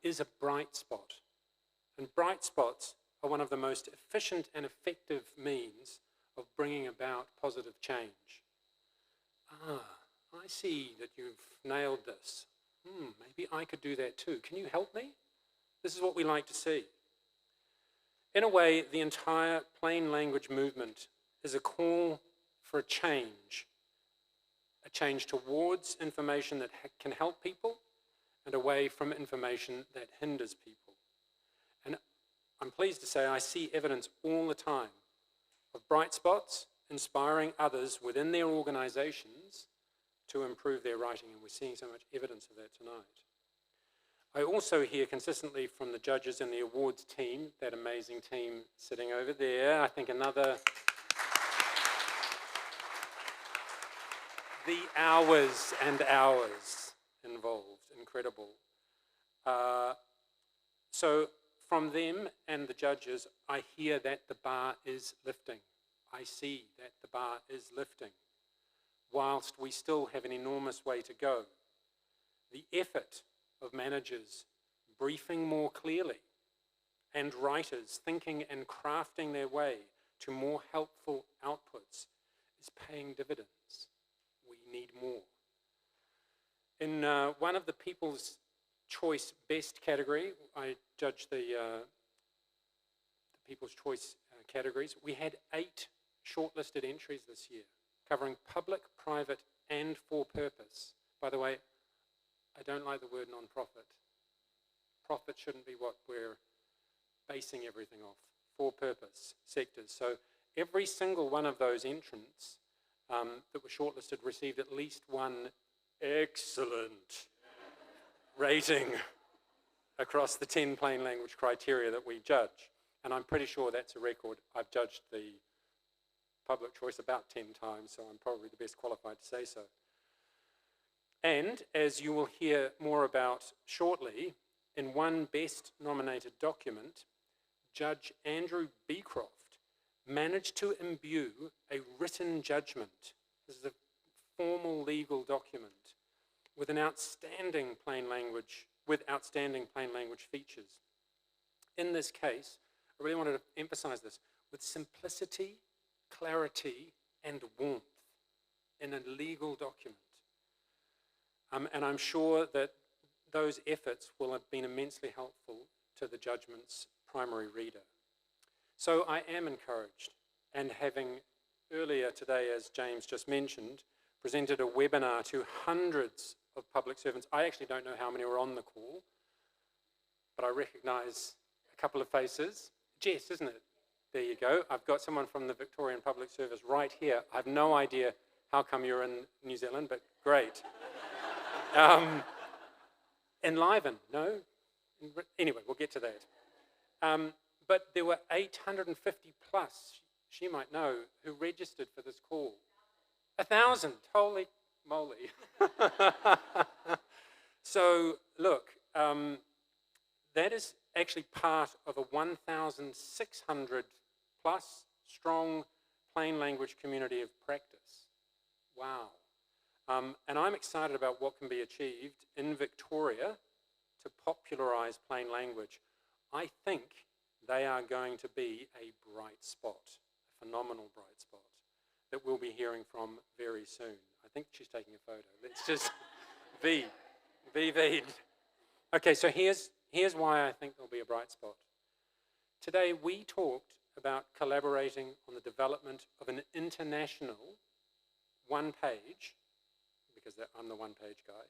is a bright spot. And bright spots are one of the most efficient and effective means of bringing about positive change. I see that you've nailed this. Maybe I could do that too. Can you help me? This is what we like to see. In a way, the entire plain language movement is a call for a change towards information that can help people and away from information that hinders people. And I'm pleased to say I see evidence all the time of bright spots inspiring others within their organisations to improve their writing, and we're seeing so much evidence of that tonight. I also hear consistently from the judges and the awards team, that amazing team sitting over there, I think the hours and hours involved, incredible. So from them and the judges, I hear that the bar is lifting. I see that the bar is lifting, whilst we still have an enormous way to go. The effort of managers briefing more clearly and writers thinking and crafting their way to more helpful outputs is paying dividends. We need more. In one of the People's Choice Best category, I judged the People's Choice categories. We had 8 shortlisted entries this year, covering public, private, and for-purpose. By the way, I don't like the word non-profit. Profit shouldn't be what we're basing everything off. For-purpose sectors. So every single one of those entrants that were shortlisted received at least one excellent rating across the 10 plain language criteria that we judge. And I'm pretty sure that's a record. I've judged the public choice about 10 times, so I'm probably the best qualified to say so. And as you will hear more about shortly, in one best nominated document, Judge Andrew Beecroft managed to imbue a written judgment. This is a formal legal document with outstanding plain language features. in this case, I really wanted to emphasize this, with simplicity, clarity, and warmth in a legal document. And I'm sure that those efforts will have been immensely helpful to the judgment's primary reader. So I am encouraged, and having earlier today, as James just mentioned, presented a webinar to hundreds of public servants. I actually don't know how many were on the call, but I recognise a couple of faces. Jess, isn't it? There you go. I've got someone from the Victorian Public Service right here. I have no idea how come you're in New Zealand, but great. Enliven, no? Anyway, we'll get to that. But there were 850 plus, she might know, who registered for this call. 1,000, holy moly. So look, that is actually part of a 1,600 plus strong plain language community of practice. Wow. And I'm excited about what can be achieved in Victoria to popularise plain language. I think they are going to be a bright spot, a phenomenal bright spot that we'll be hearing from very soon. I think she's taking a photo. Let's just V. Okay, so here's why I think there'll be a bright spot. Today we talked about collaborating on the development of an international one-page, because I'm the one-page guy,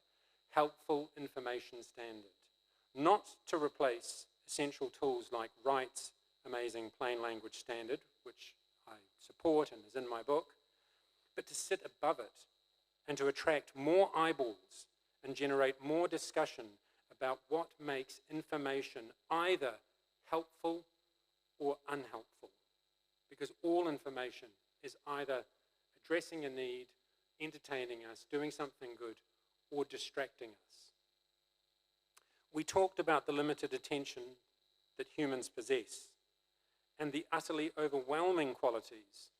helpful information standard. Not to replace essential tools like Wright's amazing plain language standard, which I support and is in my book, but to sit above it and to attract more eyeballs and generate more discussion about what makes information either helpful or unhelpful. Because all information is either addressing a need, entertaining us, doing something good, or distracting us. We talked about the limited attention that humans possess and the utterly overwhelming quantities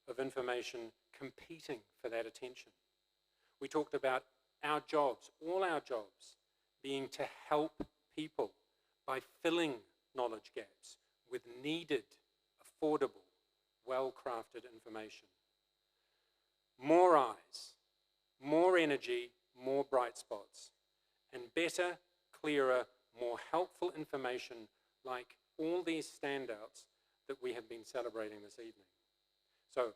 of information competing for that attention. We talked about our jobs, all our jobs, being to help people by filling knowledge gaps with needed, affordable, well-crafted information. More eyes, more energy, more bright spots, and better, clearer, more helpful information like all these standouts that we have been celebrating this evening. So,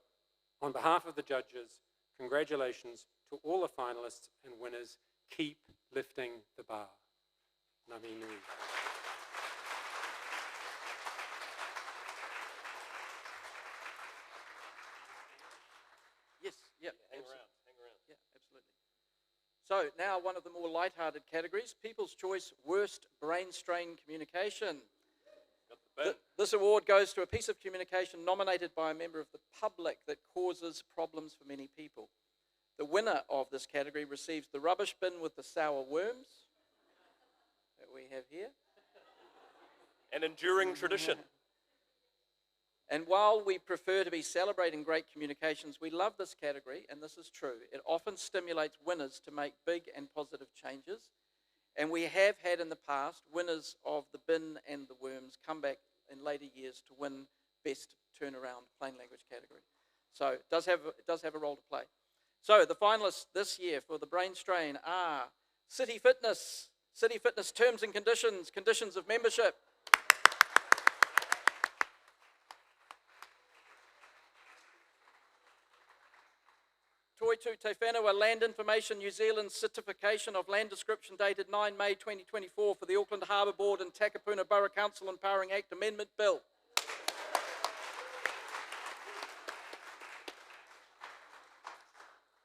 on behalf of the judges, congratulations to all the finalists and winners. Keep lifting the bar. Ngāmi nui. Yes, yeah. Hang around. Yeah, absolutely. So now one of the more light-hearted categories, People's Choice Worst Brain Strain Communication. This award goes to a piece of communication nominated by a member of the public that causes problems for many people. The winner of this category receives the rubbish bin with the sour worms that we have here. An enduring tradition. And while we prefer to be celebrating great communications, we love this category, and this is true. It often stimulates winners to make big and positive changes. And we have had in the past winners of the bin and the worms come back in later years to win best turnaround plain language category. So it does have a role to play. So the finalists this year for the brain strain are City Fitness terms and conditions of membership. Toitu Te Whenua Land Information New Zealand certification of land description dated 9 May 2024 for the Auckland Harbour Board and Takapuna Borough Council Empowering Act Amendment Bill.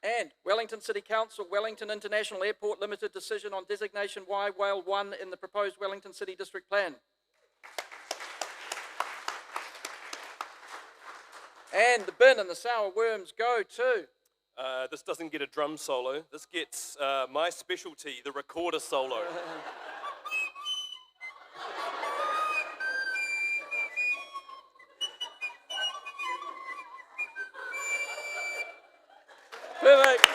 And Wellington City Council, Wellington International Airport Limited decision on designation Y Whale 1 in the proposed Wellington City District Plan. And the bin and the sour worms go to... This doesn't get a drum solo. This gets my specialty, the recorder solo. Perfect.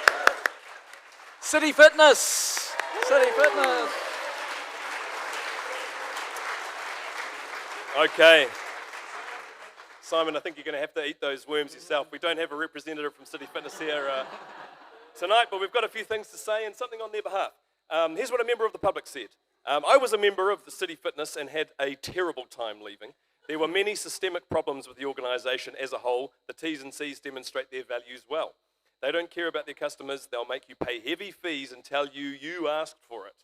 City Fitness. City Fitness. Okay. Simon, I think you're going to have to eat those worms yourself. We don't have a representative from City Fitness here tonight, but we've got a few things to say and something on their behalf. Here's what a member of the public said. I was a member of the City Fitness and had a terrible time leaving. There were many systemic problems with the organisation as a whole. The T's and C's demonstrate their values well. They don't care about their customers. They'll make you pay heavy fees and tell you you asked for it.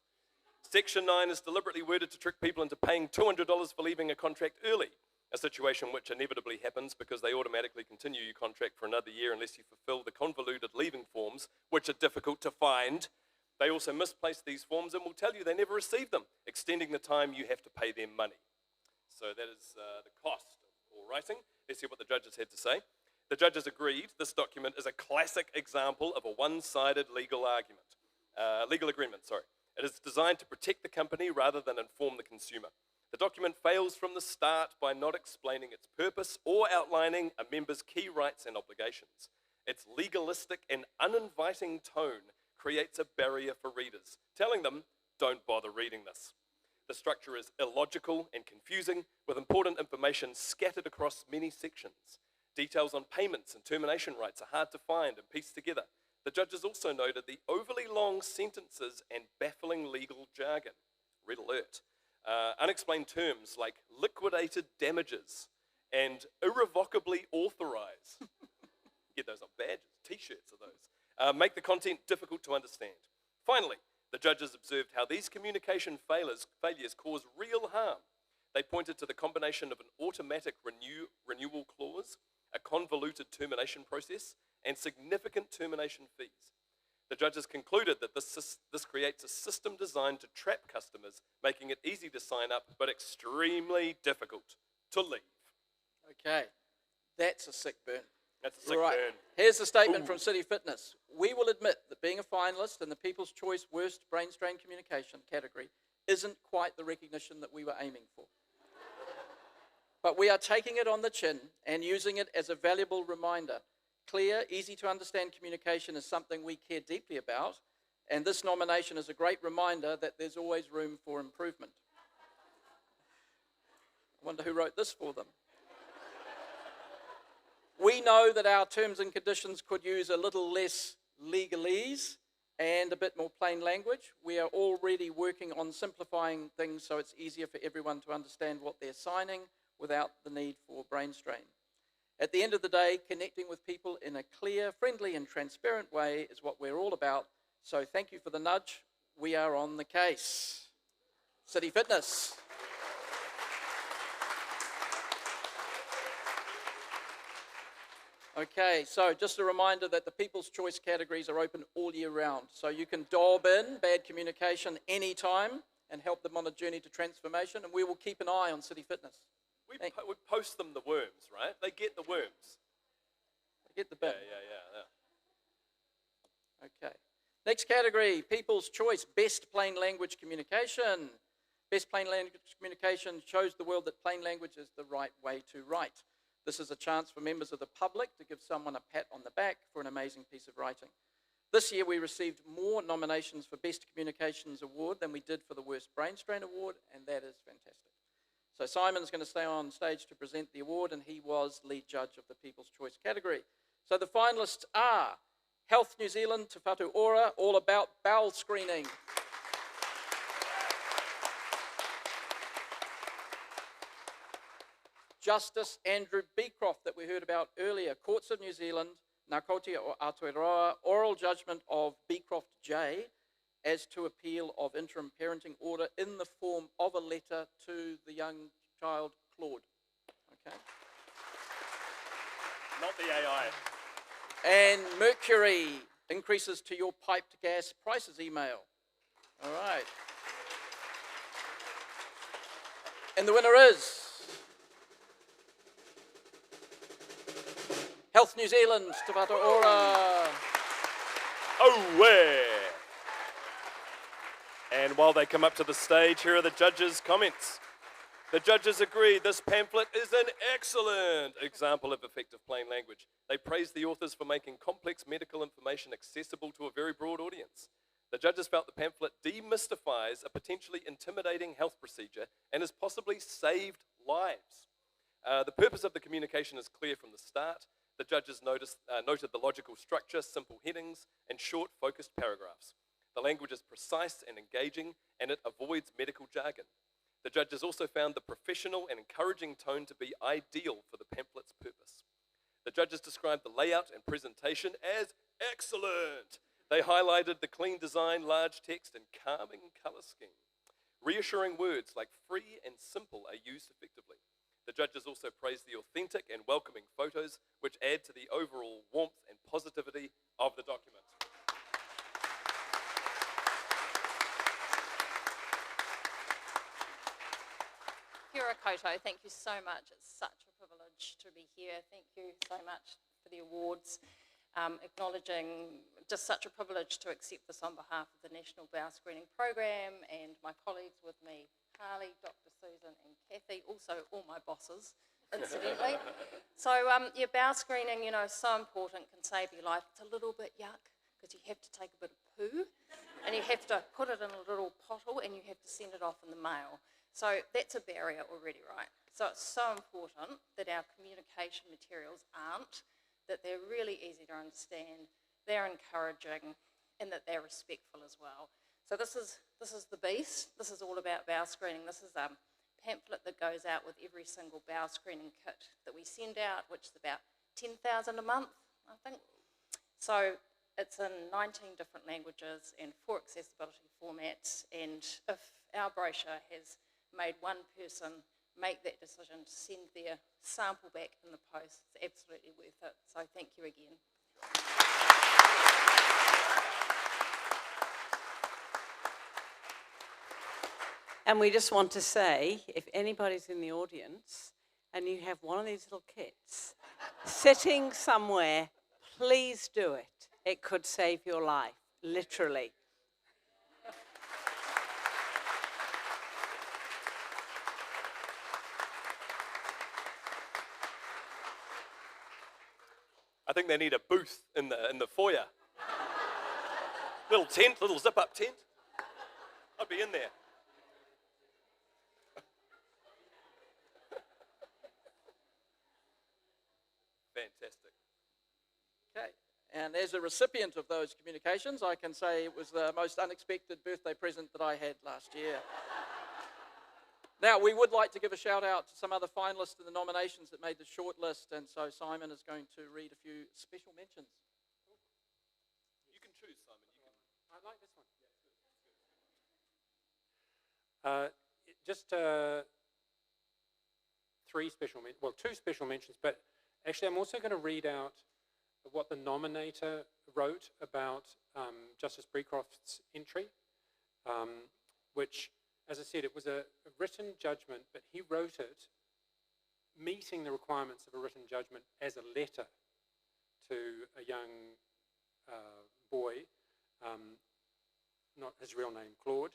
Section 9 is deliberately worded to trick people into paying $200 for leaving a contract early, a situation which inevitably happens because they automatically continue your contract for another year unless you fulfill the convoluted leaving forms, which are difficult to find. They also misplace these forms and will tell you they never received them, extending the time you have to pay them money. So that is the cost of poor writing. Let's hear what the judges had to say. The judges agreed this document is a classic example of a one-sided legal agreement. It is designed to protect the company rather than inform the consumer. The document fails from the start by not explaining its purpose or outlining a member's key rights and obligations. Its legalistic and uninviting tone creates a barrier for readers, telling them, don't bother reading this. The structure is illogical and confusing, with important information scattered across many sections. Details on payments and termination rights are hard to find and piece together. The judges also noted the overly long sentences and baffling legal jargon. Red alert. Unexplained terms like liquidated damages and irrevocably authorized. Get those on badges, t-shirts of those. Make the content difficult to understand. Finally, the judges observed how these communication failures cause real harm. They pointed to the combination of an automatic renewal clause, a convoluted termination process, and significant termination fees. The judges concluded that this creates a system designed to trap customers, making it easy to sign up, but extremely difficult to leave. Okay, that's a sick burn. That's a sick Right. burn. Here's the statement from City Fitness. We will admit that being a finalist in the People's Choice Worst Brain Strain Communication category isn't quite the recognition that we were aiming for. But we are taking it on the chin and using it as a valuable reminder. Clear, easy to understand communication is something we care deeply about, and this nomination is a great reminder that there's always room for improvement. I wonder who wrote this for them. We know that our terms and conditions could use a little less legalese and a bit more plain language. We are already working on simplifying things so it's easier for everyone to understand what they're signing without the need for brain strain. At the end of the day, connecting with people in a clear, friendly, and transparent way is what we're all about. So thank you for the nudge. We are on the case. City Fitness. Okay, so just a reminder that the People's Choice categories are open all year round. So you can dob in bad communication anytime and help them on a journey to transformation, and we will keep an eye on City Fitness. We post them the worms, right? They get the worms. They get the bin. Yeah. Okay. Next category, People's Choice Best Plain Language Communication. Best Plain Language Communication shows the world that plain language is the right way to write. This is a chance for members of the public to give someone a pat on the back for an amazing piece of writing. This year we received more nominations for Best Communications Award than we did for the Worst Brain Strain Award, and that is fantastic. So Simon's going to stay on stage to present the award, and he was lead judge of the People's Choice category. So the finalists are Health New Zealand, Te Whatu Ora, all about bowel screening. Justice Andrew Beecroft that we heard about earlier, Courts of New Zealand, Nakoti o Aotearoa, oral judgment of Beecroft J as to appeal of interim parenting order in the form of a letter to the young child Claude. Okay. Not the AI. And Mercury, increases to your piped gas prices email. All right. And the winner is Health New Zealand, Te Whatu Ora. Away. And while they come up to the stage, here are the judges' comments. The judges agree this pamphlet is an excellent example of effective plain language. They praise the authors for making complex medical information accessible to a very broad audience. The judges felt the pamphlet demystifies a potentially intimidating health procedure and has possibly saved lives. The purpose of the communication is clear from the start. The judges noted the logical structure, simple headings, and short, focused paragraphs. The language is precise and engaging, and it avoids medical jargon. The judges also found the professional and encouraging tone to be ideal for the pamphlet's purpose. The judges described the layout and presentation as excellent. They highlighted the clean design, large text, and calming colour scheme. Reassuring words like free and simple are used effectively. The judges also praised the authentic and welcoming photos, which add to the overall warmth and positivity of the document. Kia ora koutou, thank you so much. It's such a privilege to be here. Thank you so much for the awards. Acknowledging just such a privilege to accept this on behalf of the National Bow Screening Program and my colleagues with me, Harley, Dr. Susan and Kathy, also all my bosses, incidentally. So yeah, bow screening, you know, is so important, can save your life. It's a little bit yuck because you have to take a bit of poo and you have to put it in a little pottle and you have to send it off in the mail. So that's a barrier already, right? So it's so important that our communication materials aren't, that they're really easy to understand, they're encouraging, and that they're respectful as well. So this is the beast. This is all about bow screening. This is a pamphlet that goes out with every single bow screening kit that we send out, which is about 10,000 a month, I think. So it's in 19 different languages and 4 accessibility formats. And if our brochure has made one person make that decision to send their sample back in the post, it's absolutely worth it. So thank you again. And we just want to say, if anybody's in the audience and you have one of these little kits sitting somewhere, please do it. It could save your life, literally. I think they need a booth in the foyer. Little tent, little zip-up tent. I'd be in there. Fantastic. Okay, and as a recipient of those communications, I can say it was the most unexpected birthday present that I had last year. Now, we would like to give a shout out to some other finalists in the nominations that made the shortlist, and so Simon is going to read a few special mentions. You can choose, Simon. You can. I like this one. Just two special mentions, but actually I'm also going to read out what the nominator wrote about Justice Breecroft's entry, which, as I said, it was a written judgment, but he wrote it meeting the requirements of a written judgment as a letter to a young boy, not his real name, Claude.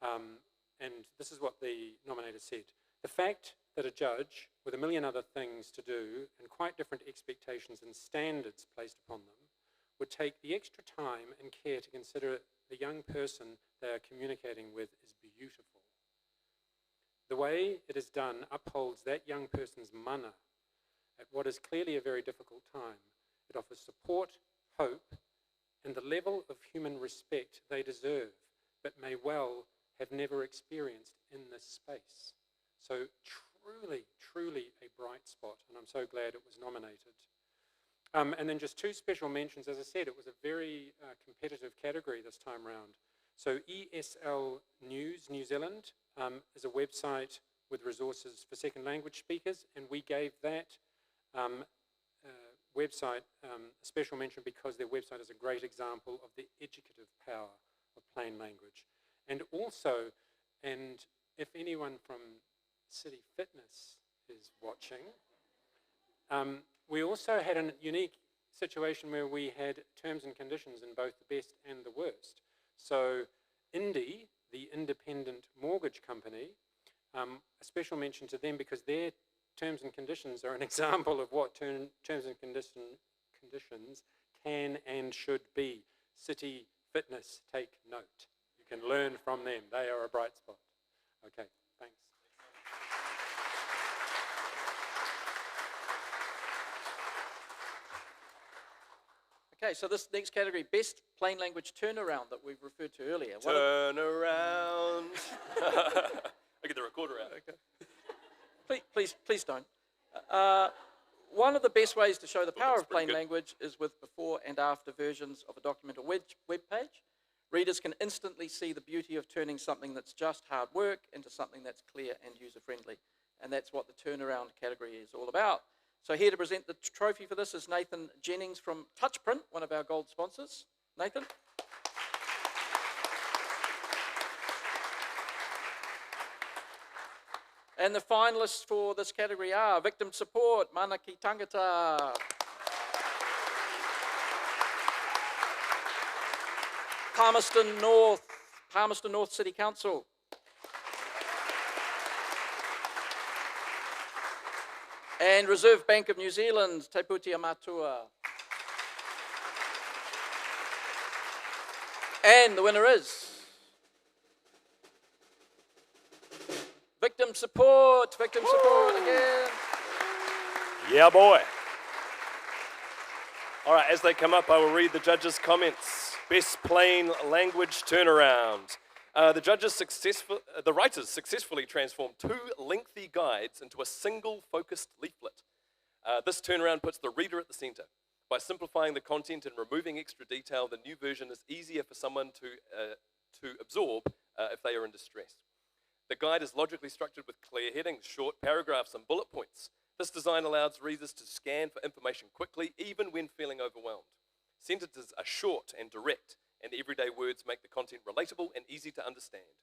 And this is what the nominator said. The fact that a judge, with a million other things to do and quite different expectations and standards placed upon them, would take the extra time and care to consider the young person they are communicating with is beautiful. The way it is done upholds that young person's mana at what is clearly a very difficult time. It offers support, hope, and the level of human respect they deserve, but may well have never experienced in this space. So truly, truly a bright spot, and I'm so glad it was nominated. And then just two special mentions. As I said, it was a very competitive category this time round. So ESL News New Zealand is a website with resources for second language speakers, and we gave that website a special mention because their website is a great example of the educative power of plain language. And also, and if anyone from City Fitness is watching, we also had a unique situation where we had terms and conditions in both the best and the worst. So Indy, the independent mortgage company, a special mention to them because their terms and conditions are an example of what terms and conditions can and should be. City Fitness, take note. You can learn from them. They are a bright spot. Okay, thanks. Okay, so this next category, best plain language turnaround that we've referred to earlier. Turn around. I get the recorder out. Okay. Please don't. One of the best ways to show the power of plain language is with before and after versions of a document or web page. Readers can instantly see the beauty of turning something that's just hard work into something that's clear and user-friendly. And that's what the turnaround category is all about. So here to present the trophy for this is Nathan Jennings from Touchprint, one of our gold sponsors. Nathan. And the finalists for this category are Victim Support, Manaki Tangata. Palmerston North City Council. And Reserve Bank of New Zealand, Te Puti Amatua. And the winner is Victim Support again. Yeah, boy. All right, as they come up, I will read the judges' comments. Best plain language turnaround. The writers successfully transformed 2 lengthy guides into a single focused leaflet. This turnaround puts the reader at the center. By simplifying the content and removing extra detail, the new version is easier for someone to absorb if they are in distress. The guide is logically structured with clear headings, short paragraphs, and bullet points. This design allows readers to scan for information quickly, even when feeling overwhelmed. Sentences are short and direct, and everyday words make the content relatable and easy to understand.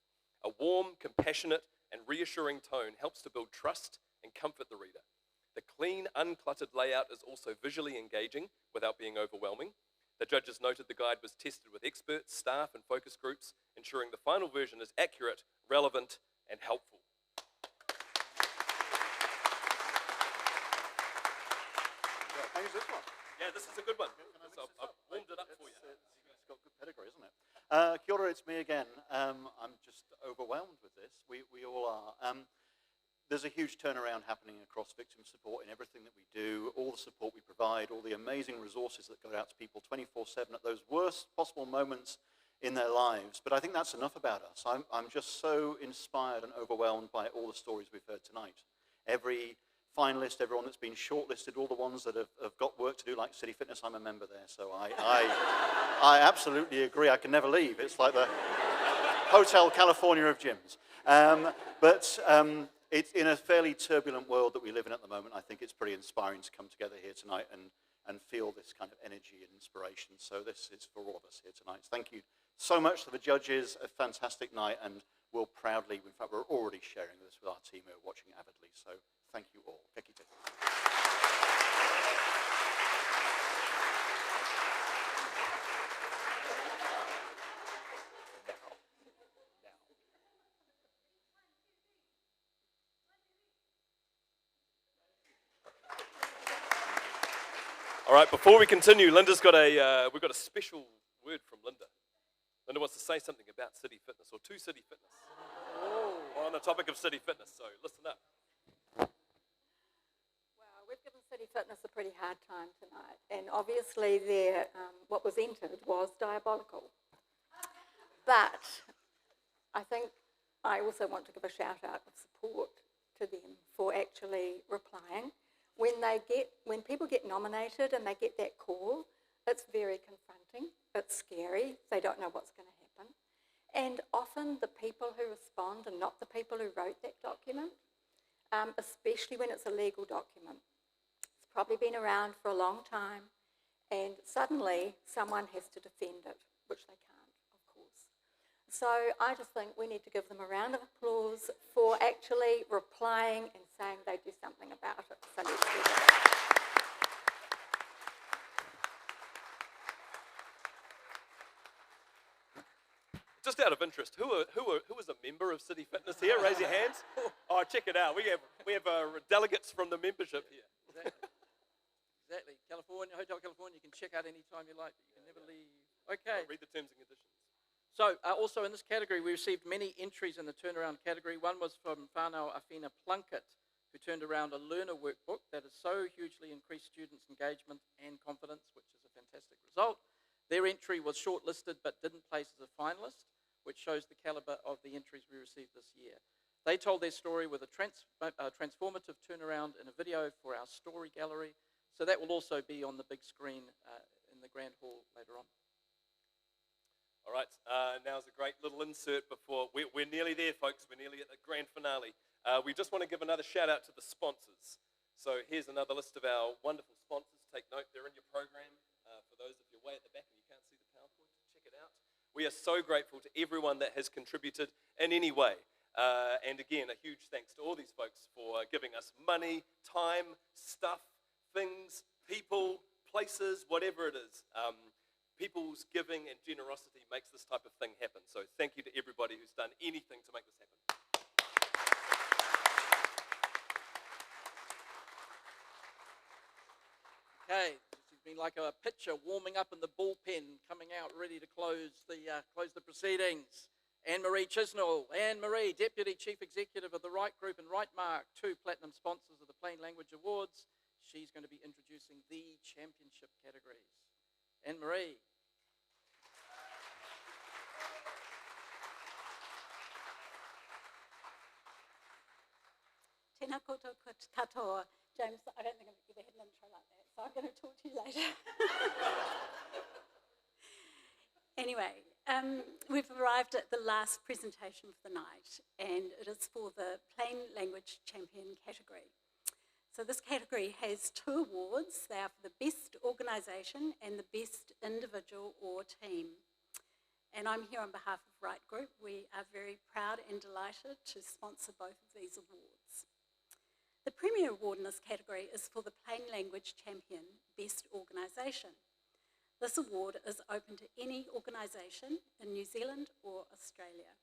A warm, compassionate, and reassuring tone helps to build trust and comfort the reader. The clean, uncluttered layout is also visually engaging without being overwhelming. The judges noted the guide was tested with experts, staff, and focus groups, ensuring the final version is accurate, relevant, and helpful. Yeah, this is a good one. I've warmed it up for you. It's got good pedigree, isn't it? Kia ora, it's me again. I'm just overwhelmed with this. We all are. There's a huge turnaround happening across victim support in everything that we do, all the support we provide, all the amazing resources that go out to people 24/7 at those worst possible moments in their lives. But I think that's enough about us. I'm just so inspired and overwhelmed by all the stories we've heard tonight. Every finalist, everyone that's been shortlisted, all the ones that have got work to do, like City Fitness, I'm a member there. So I absolutely agree. I can never leave. It's like the Hotel California of gyms. But it's in a fairly turbulent world that we live in at the moment. I think it's pretty inspiring to come together here tonight and feel this kind of energy and inspiration. So this is for all of us here tonight. Thank you so much to the judges. A fantastic night, and we'll proudly, in fact, we're already sharing this with our team who are watching avidly. So thank you all. Kia kite. All right, before we continue, we've got a special word from Linda. Linda wants to say something about City Fitness, or to City Fitness. On the topic of City Fitness, so listen up. Well, we've given City Fitness a pretty hard time tonight, and obviously what was entered was diabolical. But I think I also want to give a shout out of support to them for actually replying. When people get nominated and they get that call, it's very confronting, it's scary, they don't know what's going to happen. And often the people who respond are not the people who wrote that document, especially when it's a legal document. It's probably been around for a long time, and suddenly someone has to defend it, which they can't, of course. So I just think we need to give them a round of applause for actually replying and saying they do something about it. So let's do that. Just out of interest, who is a member of City Fitness here? Raise your hands. Oh, check it out. We have delegates from the membership here. Exactly. California, Hotel California, you can check out any time you like, but you can never leave. Okay. Read the terms and conditions. So also in this category, we received many entries in the turnaround category. One was from whānau Afina Plunkett, who turned around a learner workbook that has so hugely increased students' engagement and confidence, which is a fantastic result. Their entry was shortlisted but didn't place as a finalist, which shows the calibre of the entries we received this year. They told their story with a transformative turnaround in a video for our story gallery, so that will also be on the big screen in the Grand Hall later on. All right, now's a great little insert before, we're nearly there, folks, we're nearly at the grand finale. We just want to give another shout out to the sponsors. So here's another list of our wonderful sponsors. Take note, they're in your program. For those of you way at the back and you can't see the PowerPoint, check it out. We are so grateful to everyone that has contributed in any way. And again, a huge thanks to all these folks for giving us money, time, stuff, things, people, places, whatever it is. People's giving and generosity makes this type of thing happen. So thank you to everybody who's done anything to make this happen. Okay, this has been like a pitcher warming up in the bullpen, coming out ready to close the proceedings. Anne-Marie Chisnell. Anne-Marie, Deputy Chief Executive of the Right Group and Right Mark, 2 platinum sponsors of the Plain Language Awards. She's going to be introducing the championship categories. Anne-Marie. Tēnā koutou katoa. James, I don't think I've ever had an intro like that, so I'm going to talk to you later. Anyway, we've arrived at the last presentation for the night, and it is for the Plain Language Champion category. So this category has 2 awards. They are for the best organisation and the best individual or team. And I'm here on behalf of Right Group. We are very proud and delighted to sponsor both of these awards. The Premier Award in this category is for the Plain Language Champion Best Organisation. This award is open to any organisation in New Zealand or Australia.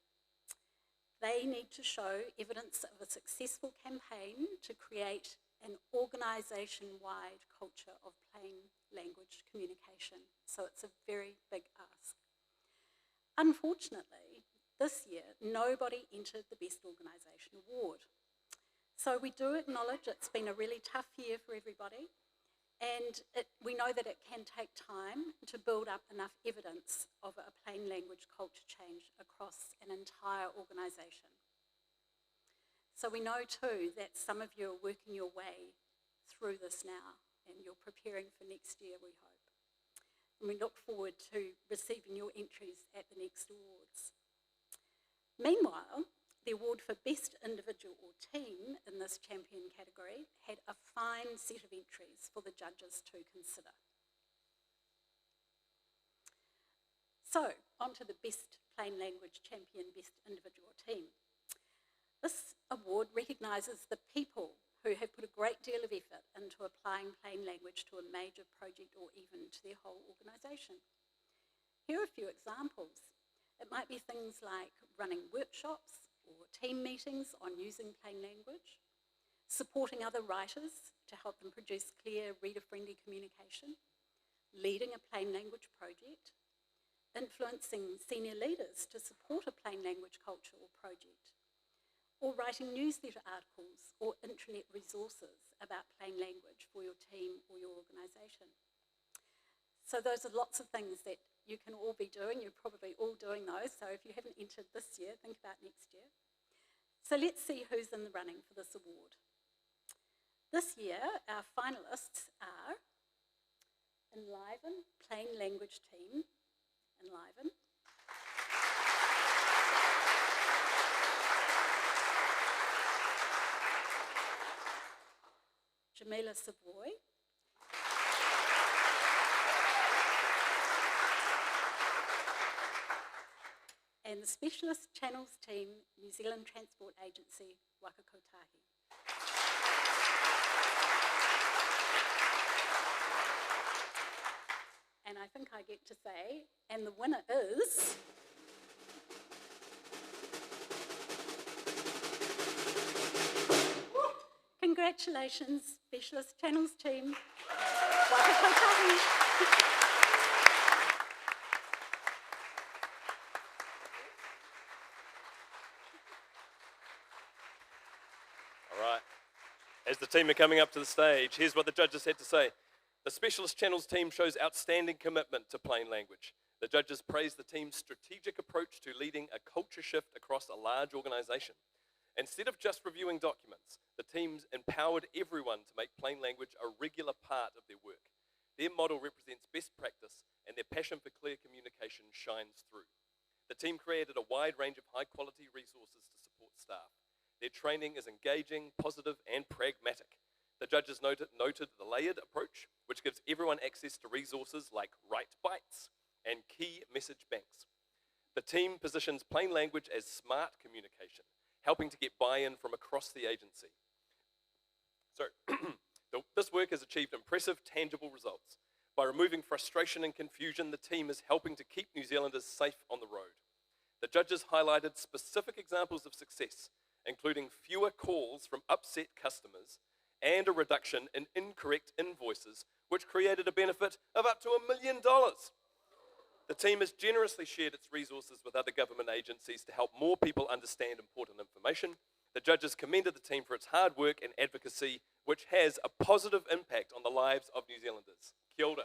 They need to show evidence of a successful campaign to create an organisation-wide culture of plain language communication. So it's a very big ask. Unfortunately, this year, nobody entered the Best Organisation Award. So we do acknowledge it's been a really tough year for everybody, and we know that it can take time to build up enough evidence of a plain language culture change across an entire organisation. So we know too that some of you are working your way through this now, and you're preparing for next year, we hope. And we look forward to receiving your entries at the next awards. Meanwhile, the award for Best Individual or Team in this champion category had a fine set of entries for the judges to consider. So, on to the Best Plain Language Champion Best Individual or Team. This award recognises the people who have put a great deal of effort into applying plain language to a major project or even to their whole organisation. Here are a few examples. It might be things like running workshops or team meetings on using plain language, supporting other writers to help them produce clear, reader-friendly communication, leading a plain language project, influencing senior leaders to support a plain language culture or project, or writing newsletter articles or intranet resources about plain language for your team or your organisation. So those are lots of things that you can all be doing. You're probably all doing those. So if you haven't entered this year, think about next year. So let's see who's in the running for this award. This year, our finalists are Enliven, Plain Language Team, Enliven. Jamila Savoy. And the Specialist Channels Team, New Zealand Transport Agency, Waka Kotahi. And I think I get to say, and the winner is... Congratulations, Specialist Channels Team, Waka Kotahi. As the team are coming up to the stage, here's what the judges had to say. The Specialist Channels team shows outstanding commitment to plain language. The judges praised the team's strategic approach to leading a culture shift across a large organisation. Instead of just reviewing documents, the teams empowered everyone to make plain language a regular part of their work. Their model represents best practice, and their passion for clear communication shines through. The team created a wide range of high-quality resources to support staff. Their training is engaging, positive, and pragmatic. The judges noted the layered approach, which gives everyone access to resources like Right Bites and key message banks. The team positions plain language as smart communication, helping to get buy-in from across the agency. So, this work has achieved impressive, tangible results. By removing frustration and confusion, the team is helping to keep New Zealanders safe on the road. The judges highlighted specific examples of success, including fewer calls from upset customers and a reduction in incorrect invoices, which created a benefit of up to $1 million. The team has generously shared its resources with other government agencies to help more people understand important information. The judges commended the team for its hard work and advocacy, which has a positive impact on the lives of New Zealanders. Kia ora.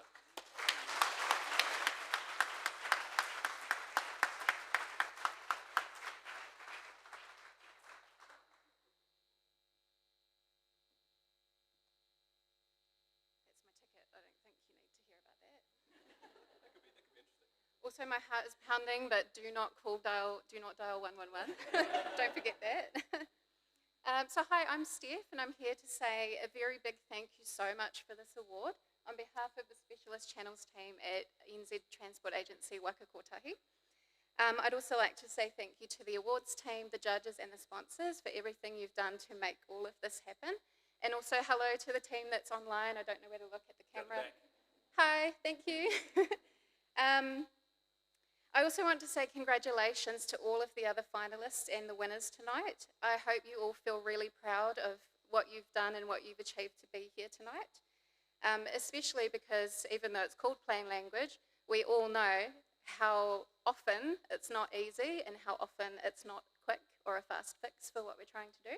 Also, my heart is pounding, but do not dial 111. Don't forget that. So hi, I'm Steph, and I'm here to say a very big thank you so much for this award on behalf of the Specialist Channels team at NZ Transport Agency Waka Kotahi. I'd also like to say thank you to the awards team, the judges, and the sponsors for everything you've done to make all of this happen. And also hello to the team that's online. I don't know where to look at the camera. Hi, thank you. I also want to say congratulations to all of the other finalists and the winners tonight. I hope you all feel really proud of what you've done and what you've achieved to be here tonight, especially because even though it's called plain language, we all know how often it's not easy and how often it's not quick or a fast fix for what we're trying to do.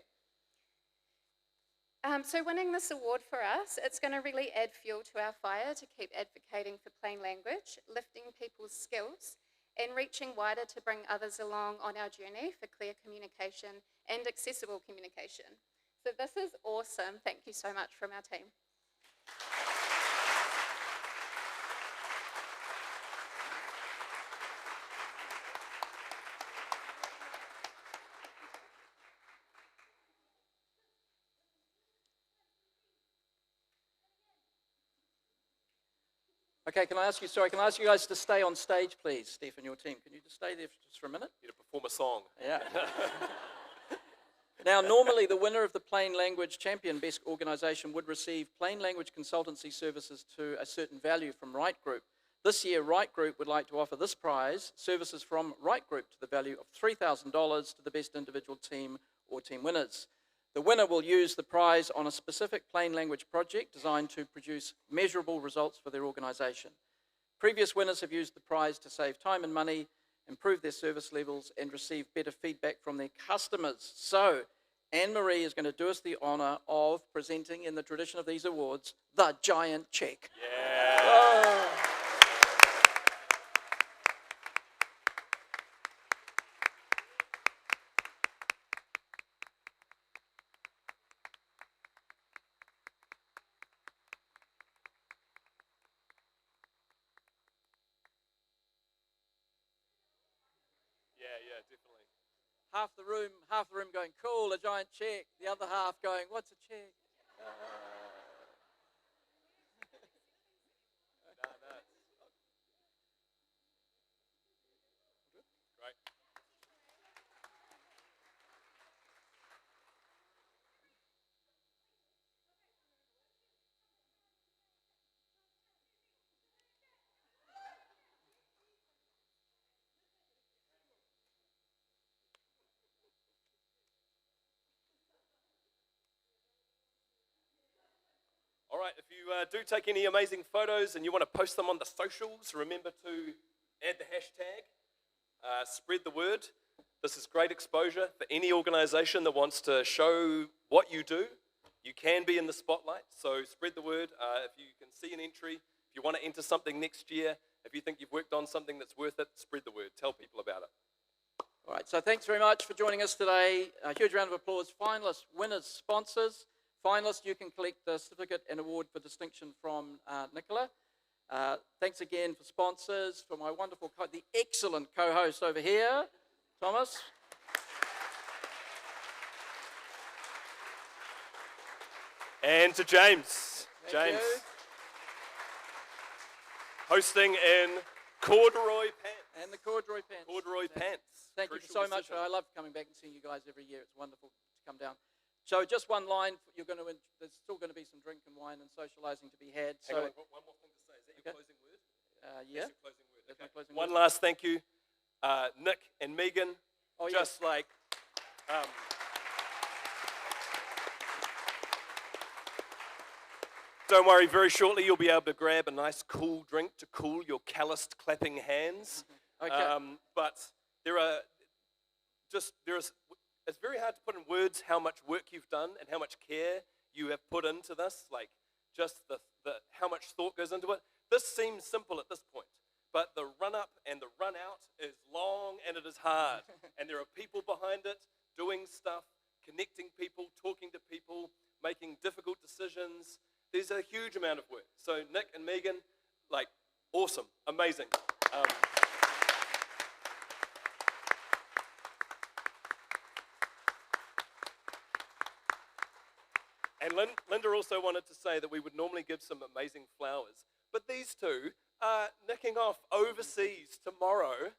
So winning this award for us, it's going to really add fuel to our fire to keep advocating for plain language, lifting people's skills, and reaching wider to bring others along on our journey for clear communication and accessible communication. So this is awesome. Thank you so much from our team. Okay, can I ask you guys to stay on stage, please, Steph and your team. Can you just stay there just for a minute? You to perform a song. Yeah. Now, normally the winner of the Plain Language Champion Best Organisation would receive plain language consultancy services to a certain value from Right Group. This year, Right Group would like to offer this prize, services from Right Group, to the value of $3,000 to the best individual team or team winners. The winner will use the prize on a specific plain language project designed to produce measurable results for their organisation. Previous winners have used the prize to save time and money, improve their service levels, and receive better feedback from their customers. So, Anne-Marie is going to do us the honour of presenting, in the tradition of these awards, the giant cheque. Yeah. Oh. Yeah, definitely. Half the room going, cool, a giant cheque. The other half going, what's a cheque? Great. All right, if you do take any amazing photos and you want to post them on the socials, remember to add the hashtag, spread the word. This is great exposure for any organisation that wants to show what you do You can be in the spotlight, so spread the word. If you can see an entry, if you want to enter something next year, if you think you've worked on something that's worth it, spread the word. Tell people about it. All right, so thanks very much for joining us today. A huge round of applause. Finalists, winners, sponsors. Finalists, you can collect the certificate and award for distinction from Nicola. Thanks again for sponsors, for my wonderful, the excellent co-host over here, Thomas. And to James. Thank you. Hosting in corduroy pants. And the corduroy pants. Corduroy pants. Thank you Crucial so much. decision. I love coming back and seeing you guys every year. It's wonderful to come down. So just one line. There's still going to be some drink and wine and socialising to be had. So Hang on, I've got one more thing to say. Is that your closing word? Yeah. That's your closing word. That's my Okay. closing One word. last thank you. Nick and Megan. Oh, just like... don't worry, very shortly you'll be able to grab a nice cool drink to cool your calloused clapping hands. Okay. But it's very hard to put in words how much work you've done and how much care you have put into this, like just how much thought goes into it. This seems simple at this point, but the run up and the run out is long and it is hard. And there are people behind it doing stuff, connecting people, talking to people, making difficult decisions. There's a huge amount of work. So Nick and Megan, like, awesome, amazing. And Linda also wanted to say that we would normally give some amazing flowers, but these two are nicking off overseas tomorrow,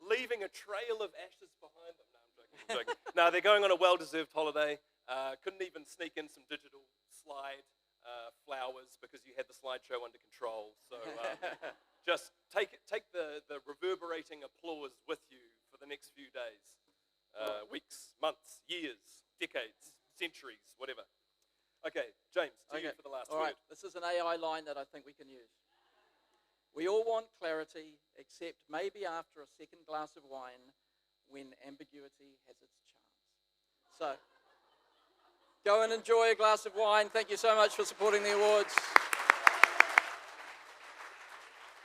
leaving a trail of ashes behind them. No, I'm joking. I'm joking. No, they're going on a well-deserved holiday. Couldn't even sneak in some digital slide flowers because you had the slideshow under control. So just take the reverberating applause with you for the next few days, weeks, months, years, decades, centuries, whatever. Okay, James, to you for the last All word. right, this is an AI line that I think we can use. We all want clarity, except maybe after a second glass of wine when ambiguity has its charms. So, go and enjoy a glass of wine. Thank you so much for supporting the awards.